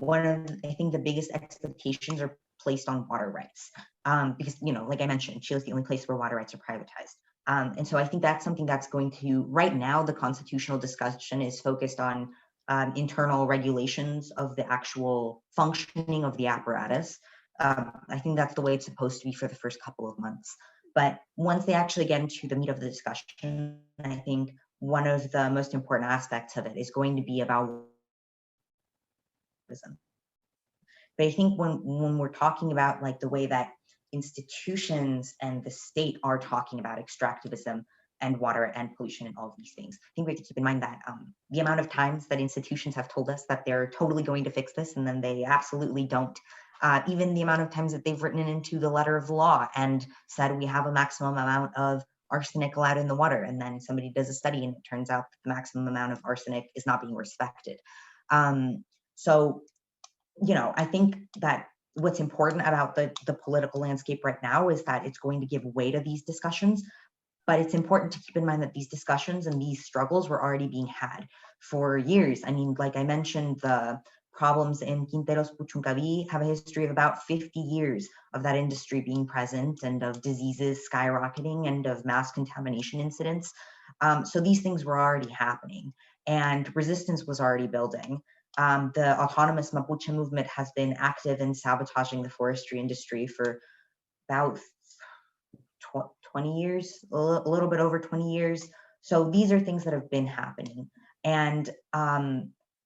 I think the biggest expectations are placed on water rights, because, you know, like I mentioned, Chile is the only place where water rights are privatized. And so I think that's something that's going to, right now, the constitutional discussion is focused on internal regulations of the actual functioning of the apparatus. I think that's the way it's supposed to be for the first couple of months. But once they actually get into the meat of the discussion, I think one of the most important aspects of it is going to be about. But I think when we're talking about like the way that institutions and the state are talking about extractivism and water and pollution and all of these things, I think we have to keep in mind that the amount of times that institutions have told us that they're totally going to fix this and then they absolutely don't. Even the amount of times that they've written it into the letter of the law and said we have a maximum amount of arsenic allowed in the water, and then somebody does a study and it turns out that the maximum amount of arsenic is not being respected. So, you know, I think that what's important about the political landscape right now is that it's going to give way to these discussions, but it's important to keep in mind that these discussions and these struggles were already being had for years. I mean, like I mentioned, the problems in Quinteros Puchuncaví have a history of about 50 years of that industry being present and of diseases skyrocketing and of mass contamination incidents. So these things were already happening and resistance was already building. The autonomous Mapuche movement has been active in sabotaging the forestry industry for about 20 years, a little bit over 20 years. So these are things that have been happening. And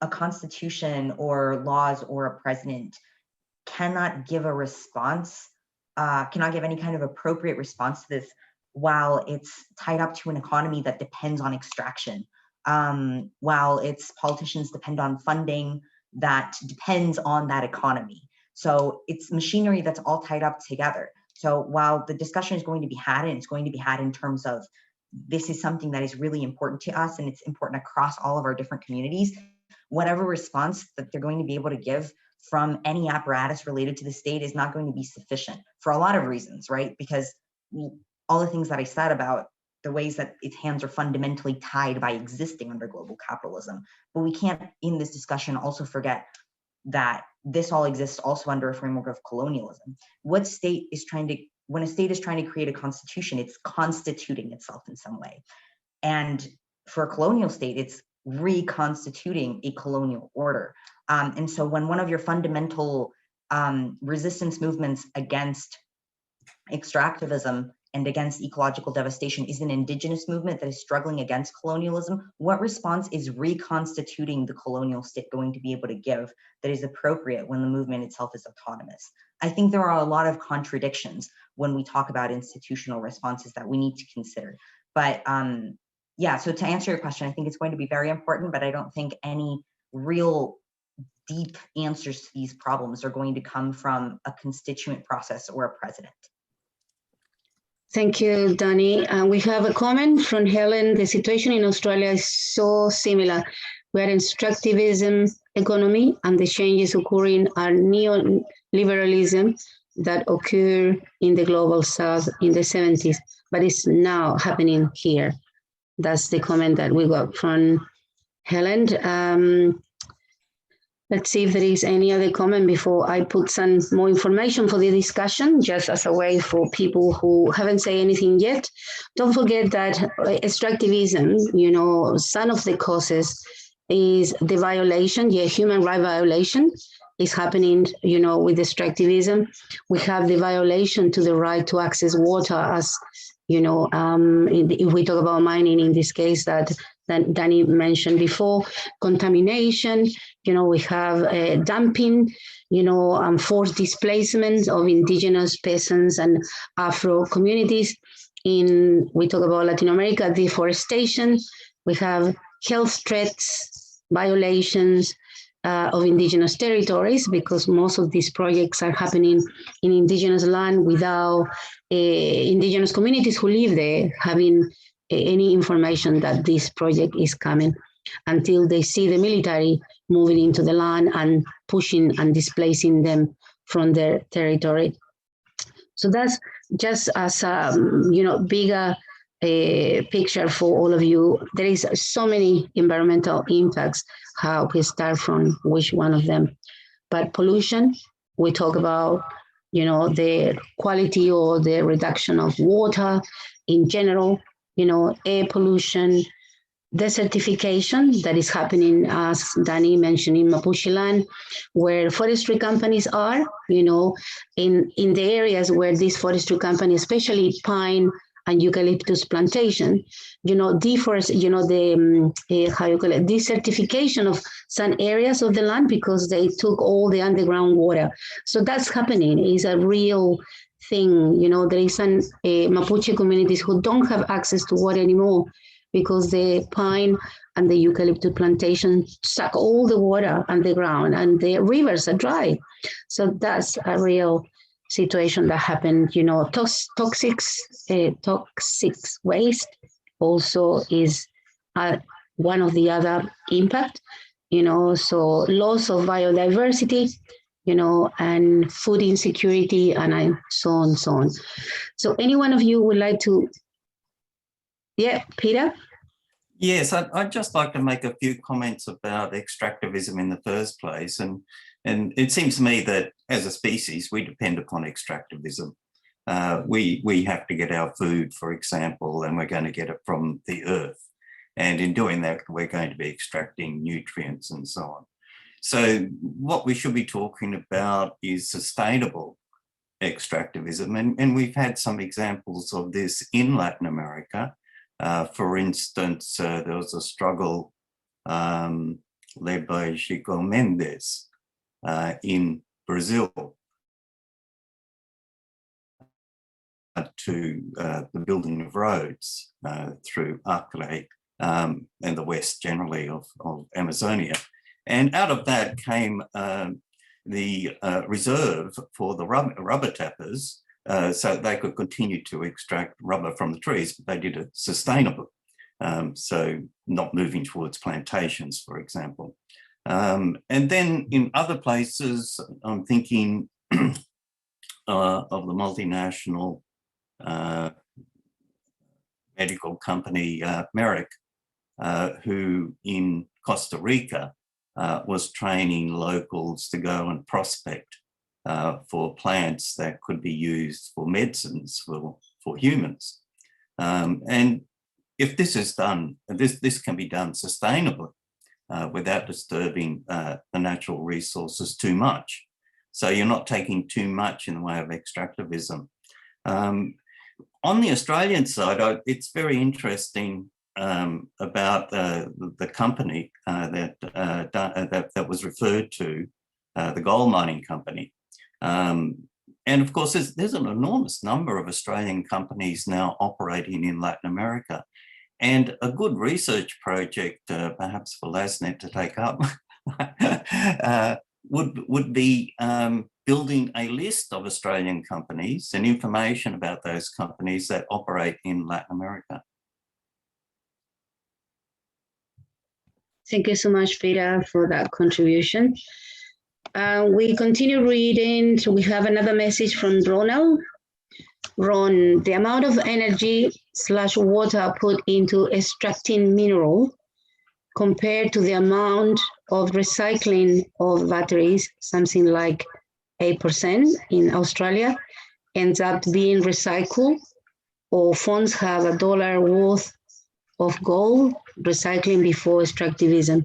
a constitution or laws or a president cannot give a response, cannot give any kind of appropriate response to this while it's tied up to an economy that depends on extraction. While its politicians depend on funding that depends on that economy. So it's machinery that's all tied up together. So while the discussion is going to be had, and it's going to be had in terms of this is something that is really important to us and it's important across all of our different communities, whatever response that they're going to be able to give from any apparatus related to the state is not going to be sufficient for a lot of reasons, right? Because all the things that I said about the ways that its hands are fundamentally tied by existing under global capitalism. But we can't, in this discussion, also forget that this all exists also under a framework of colonialism. What state is trying to, when a state is trying to create a constitution, it's constituting itself in some way. And for a colonial state, it's reconstituting a colonial order. And so when one of your fundamental resistance movements against extractivism and against ecological devastation is an indigenous movement that is struggling against colonialism, what response is reconstituting the colonial state going to be able to give that is appropriate when the movement itself is autonomous? I think there are a lot of contradictions when we talk about institutional responses that we need to consider. But yeah, so to answer your question, I think it's going to be very important, but I don't think any real deep answers to these problems are going to come from a constituent process or a president. Thank you, Danny. We have a comment from Helen. The situation in Australia is so similar. We are in extractivism economy, and the changes occurring are neoliberalism that occurred in the global south in the 70s, but it's now happening here. That's the comment that we got from Helen. Let's see if there is any other comment before I put some more information for the discussion, just as a way for people who haven't said anything yet. Don't forget that extractivism, you know, some of the causes is the violation, human right violation is happening, you know, with extractivism. We have the violation to the right to access water, as, you know, if we talk about mining in this case that Danny mentioned before, contamination, you know, we have dumping, you know, forced displacement of indigenous peasants and Afro communities. We talk about Latin America, deforestation, we have health threats, violations of indigenous territories, because most of these projects are happening in indigenous land without indigenous communities who live there having any information that this project is coming, until they see the military moving into the land and pushing and displacing them from their territory. So that's just as a, you know, bigger picture for all of you. There is so many environmental impacts, how we start from which one of them. But pollution, we talk about, you know, the quality or the reduction of water in general, you know, air pollution, desertification that is happening, as Danny mentioned, in Mapuche land, where forestry companies are, you know, in the areas where these forestry companies, especially pine and eucalyptus plantation, you know, how you call it, desertification of some areas of the land because they took all the underground water. So that's happening, is a real thing. You know, there is some Mapuche communities who don't have access to water anymore because the pine and the eucalyptus plantation suck all the water underground and the rivers are dry. So that's a real situation that happened. You know, toxic waste also is one of the other impact, you know, so loss of biodiversity, you know, and food insecurity, and so on, so on. So any one of you would like to, yeah, Peter? Yes, I'd just like to make a few comments about extractivism in the first place. And it seems to me that as a species, we depend upon extractivism. We have to get our food, for example, and we're going to get it from the earth. And in doing that, we're going to be extracting nutrients and so on. So what we should be talking about is sustainable extractivism. And we've had some examples of this in Latin America. For instance, there was a struggle led by Chico Mendes in Brazil to the building of roads through Acre and the west generally of Amazonia. And out of that came the reserve for the rubber tappers, so they could continue to extract rubber from the trees, but they did it sustainably. So not moving towards plantations, for example. And then in other places, I'm thinking of the multinational medical company Merck, who in Costa Rica was training locals to go and prospect for plants that could be used for medicines for humans. And if this is done, this can be done sustainably without disturbing the natural resources too much. So you're not taking too much in the way of extractivism. On the Australian side, it's very interesting about the company that was referred to, the gold mining company. And of course, there's an enormous number of Australian companies now operating in Latin America. And a good research project, perhaps for LASNET to take up, would be building a list of Australian companies and information about those companies that operate in Latin America. Thank you so much, Peter, for that contribution. We continue reading. So we have another message from Ronald. Ron, the amount of energy / water put into extracting mineral compared to the amount of recycling of batteries, something like 8% in Australia, ends up being recycled, or funds have $1 worth of gold recycling before extractivism.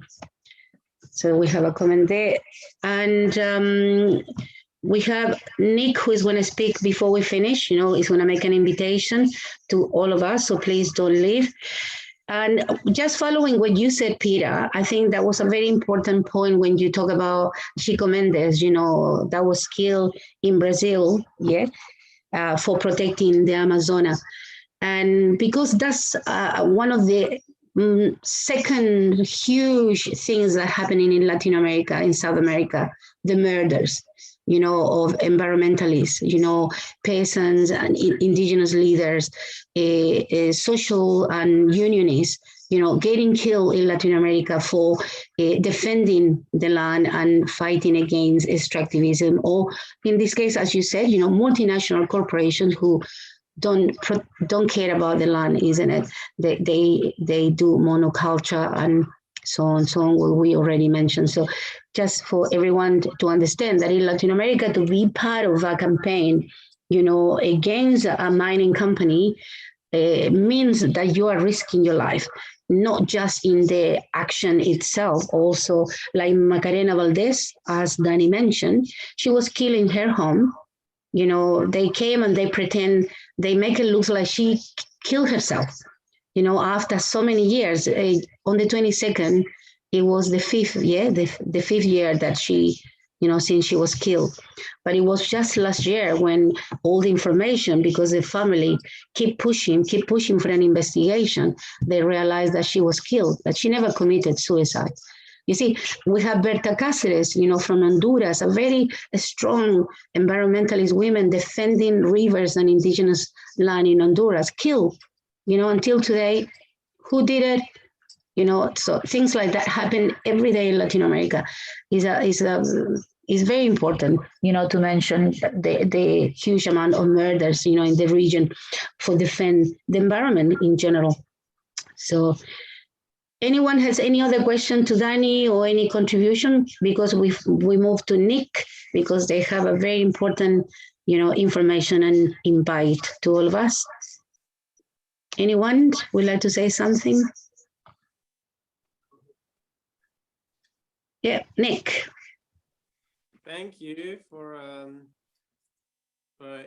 So we have a comment there. And we have Nick, who is going to speak before we finish. You know, he's going to make an invitation to all of us, so please don't leave. And just following what you said, Peter, I think that was a very important point when you talk about Chico Mendes, you know, that was killed in Brazil, yeah, for protecting the Amazonas. And because that's one of the second huge things that are happening in Latin America, in South America, the murders, you know, of environmentalists, you know, peasants and indigenous leaders, social and unionists, you know, getting killed in Latin America for defending the land and fighting against extractivism, or in this case, as you said, you know, multinational corporations who don't care about the land, isn't it? They do monoculture and so on, what we already mentioned. So just for everyone to understand that in Latin America, to be part of a campaign, you know, against a mining company means that you are risking your life, not just in the action itself, also like Macarena Valdez, as Danny mentioned, she was killed in her home. You know, they came and they pretend, they make it look like she killed herself. You know, after so many years, on the 22nd, it was the fifth year that she, you know, since she was killed. But it was just last year when all the information, because the family keep pushing for an investigation, they realized that she was killed, that she never committed suicide. You see, we have Berta Cáceres, you know, from Honduras, a very strong environmentalist women defending rivers and indigenous land in Honduras, killed, you know, until today. Who did it? You know, so things like that happen every day in Latin America. Is very important, you know, to mention the huge amount of murders, you know, in the region for defend the environment in general. So anyone has any other question to Danny or any contribution? Because we move to Nick, because they have a very important, you know, information and invite to all of us. Anyone would like to say something? Yeah, Nick. Thank you for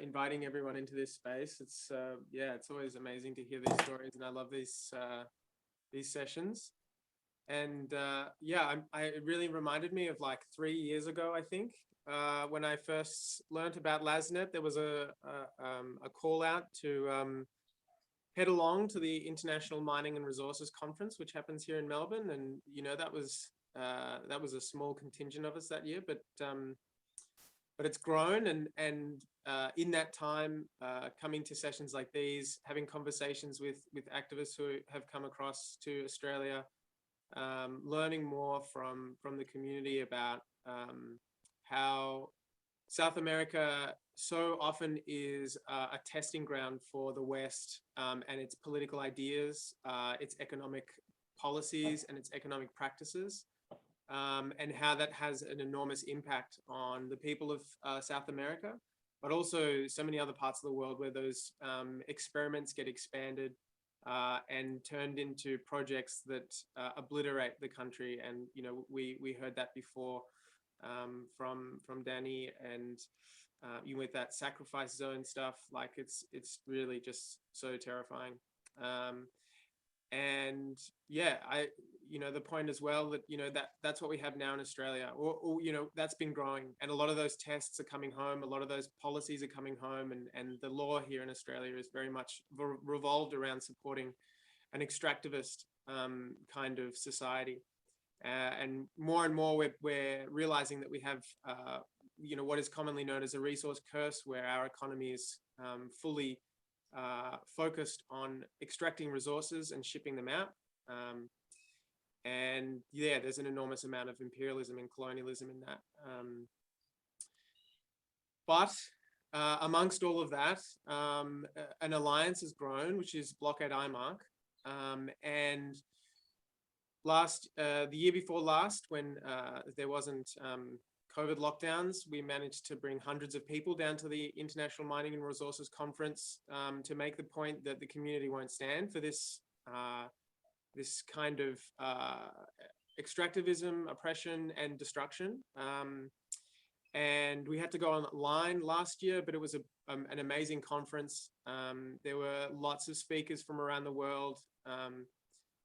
inviting everyone into this space. It's yeah, it's always amazing to hear these stories, and I love these sessions. And yeah, it really reminded me of like 3 years ago, I think, when I first learned about LASNET. There was a call out to head along to the International Mining and Resources Conference, which happens here in Melbourne, and you know that was a small contingent of us that year, but it's grown, and in that time, coming to sessions like these, having conversations with activists who have come across to Australia, learning more from the community about how South America so often is a testing ground for the West and its political ideas, its economic policies, and its economic practices. And how that has an enormous impact on the people of South America, but also so many other parts of the world where those experiments get expanded and turned into projects that obliterate the country. And, you know, we heard that before from Danny, and you with that sacrifice zone stuff, like it's really just so terrifying. And yeah, the point as well that, that's what we have now in Australia, or that's been growing, and a lot of those tests are coming home, a lot of those policies are coming home, and the law here in Australia is very much revolved around supporting an extractivist kind of society. And more we're realizing that we have, what is commonly known as a resource curse, where our economy is fully focused on extracting resources and shipping them out. And yeah, there's an enormous amount of imperialism and colonialism in that. But amongst all of that, an alliance has grown, which is Blockade IMARC. And the year before last, when there wasn't COVID lockdowns, we managed to bring hundreds of people down to the International Mining and Resources Conference to make the point that the community won't stand for this kind of extractivism, oppression, and destruction. And we had to go online last year, but it was an amazing conference. There were lots of speakers from around the world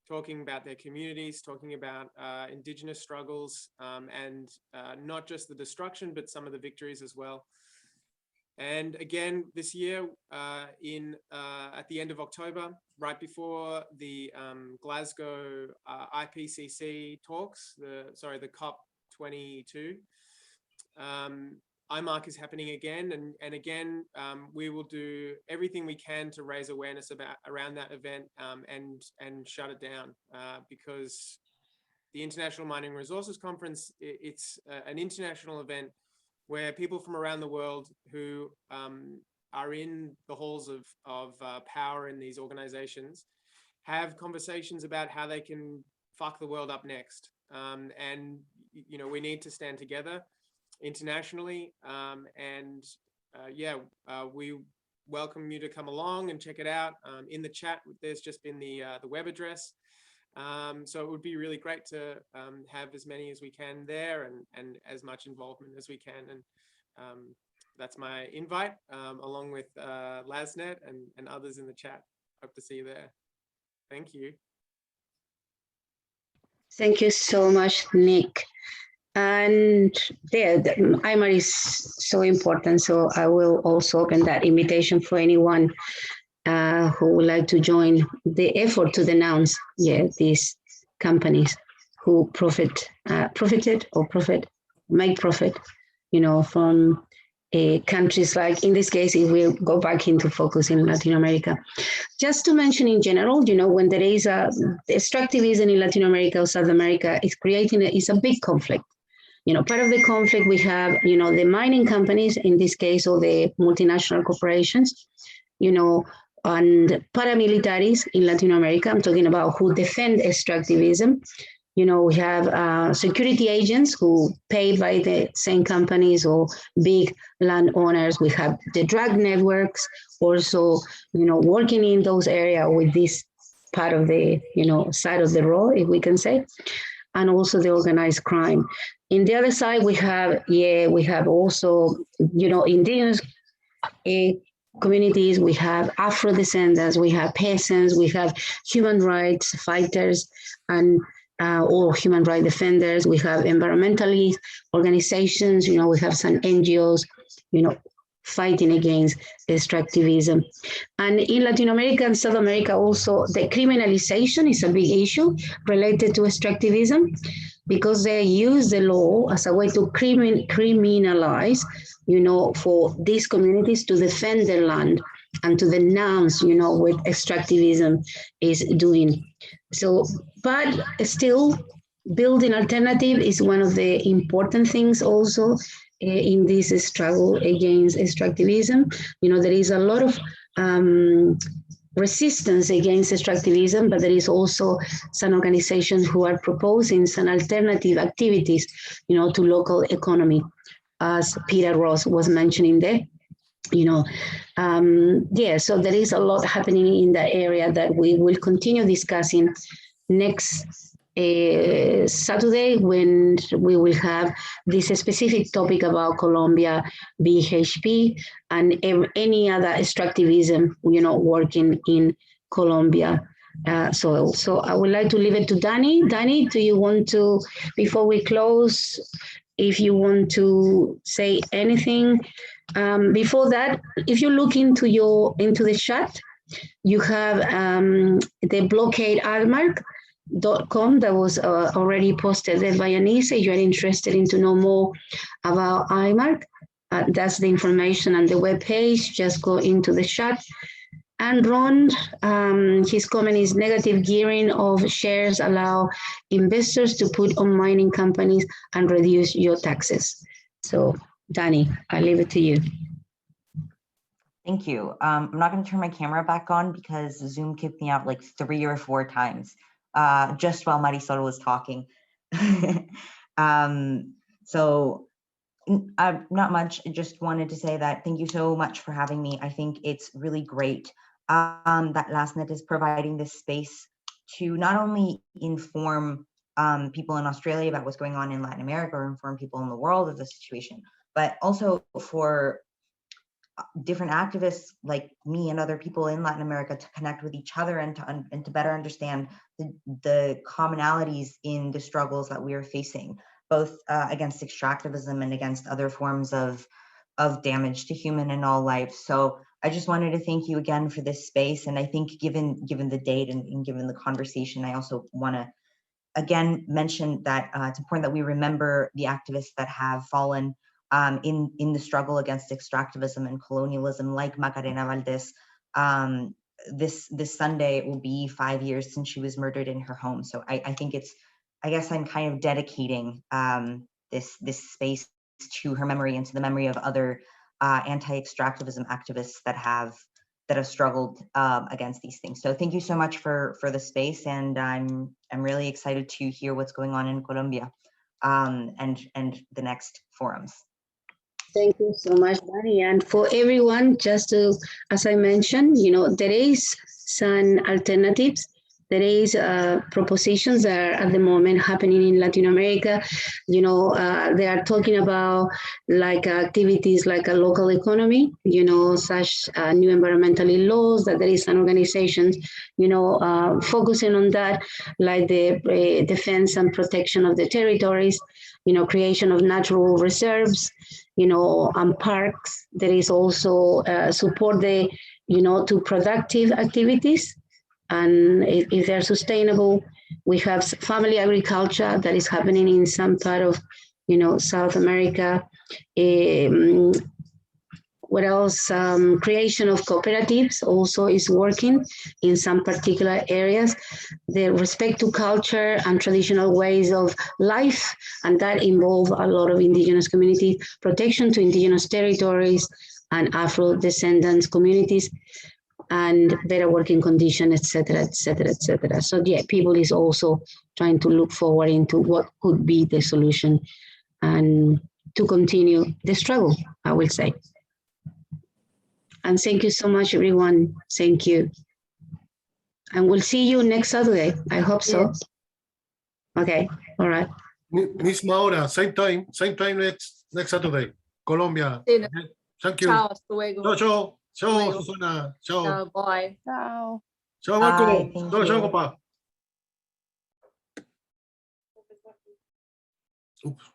talking about their communities, talking about Indigenous struggles, and not just the destruction, but some of the victories as well. And again, this year, at the end of October, right before the Glasgow IPCC talks, the COP22, IMARC is happening again, and again, we will do everything we can to raise awareness around that event and shut it down, because the International Mining Resources Conference, it's an international event where people from around the world who are in the halls of power in these organizations have conversations about how they can fuck the world up next. And we need to stand together internationally, we welcome you to come along and check it out. In the chat, there's just been the web address, so it would be really great to have as many as we can there, and as much involvement as we can. And that's my invite, along with LASNET and others in the chat. Hope to see you there. Thank you. Thank you so much, Nick. And the IMAR is so important, so I will also open that invitation for anyone who would like to join the effort to denounce these companies who make profit, from countries like, in this case, if we go back into focus in Latin America. Just to mention in general, when there is extractivism in Latin America or South America, it's a big conflict. Part of the conflict we have, the mining companies, in this case, or the multinational corporations, and paramilitaries in Latin America. I'm talking about who defend extractivism. We have security agents who pay by the same companies or big landowners. We have the drug networks also, working in those areas with this part of the, side of the road, if we can say, and also the organized crime. In the other side, we have also, indigenous communities, we have Afro descendants, we have peasants, we have human rights fighters and or human rights defenders, we have environmentalist organizations, we have some NGOs, fighting against extractivism. And in Latin America and South America also, the criminalization is a big issue related to extractivism, because they use the law as a way to criminalize, for these communities to defend their land and to denounce, what extractivism is doing. So, but still, building alternative is one of the important things also in this struggle against extractivism. There is a lot of resistance against extractivism, but there is also some organizations who are proposing some alternative activities, to local economy, as Peter Ross was mentioning there. So there is a lot happening in that area that we will continue discussing next Saturday, when we will have this specific topic about Colombia, BHP, and any other extractivism, working in Colombia. So I would like to leave it to Danny. Danny, do you want to, before we close, if you want to say anything? Before that, if you look into the chat, you have the blockadeartmark.com that was already posted there by Anissa. If you're interested in to know more about IMARC, that's the information on the webpage. Just go into the chat. And Ron, his comment is negative gearing of shares allow investors to put on mining companies and reduce your taxes. So Danny, I leave it to you. Thank you. I'm not going to turn my camera back on because Zoom kicked me out like 3 or 4 times just while Marisol was talking. So not much. I just wanted to say that thank you so much for having me. I think it's really great that LASNET is providing this space to not only inform people in Australia about what's going on in Latin America or inform people in the world of the situation, but also for different activists like me and other people in Latin America to connect with each other and to better understand the commonalities in the struggles that we are facing, both against extractivism and against other forms of damage to human and all life. So I just wanted to thank you again for this space. And I think given the date and given the conversation, I also want to again mention that it's important that we remember the activists that have fallen in the struggle against extractivism and colonialism, like Macarena Valdés. This Sunday it will be 5 years since she was murdered in her home. So I think I guess I'm kind of dedicating this space to her memory and to the memory of other anti-extractivism activists that have struggled against these things. So thank you so much for the space, and I'm really excited to hear what's going on in Colombia and the next forums. Thank you so much, Danny. And for everyone, just to, as I mentioned, there is some alternatives. There is propositions that are at the moment happening in Latin America. They are talking about like activities like a local economy, such new environmental laws, that there is an organization, focusing on that, like the defense and protection of the territories, creation of natural reserves, and parks. There is also support to productive activities. And if they're sustainable, we have family agriculture that is happening in some part of, South America. What else? Creation of cooperatives also is working in some particular areas. The respect to culture and traditional ways of life, and that involve a lot of indigenous communities, protection to indigenous territories and Afro-descendants communities, and better working conditions, et cetera, et cetera, et cetera. So yeah, people is also trying to look forward into what could be the solution and to continue the struggle, I will say. And thank you so much, everyone. Thank you. And we'll see you next Saturday. I hope so. Yes. Okay, all right. Misma hora, same time next Saturday, Colombia. Sí. Thank you. Chao, hasta luego. Chao, Susana. Chao. Chao, bye. Ciao. Chao, Marco. Chao, papá. Oops.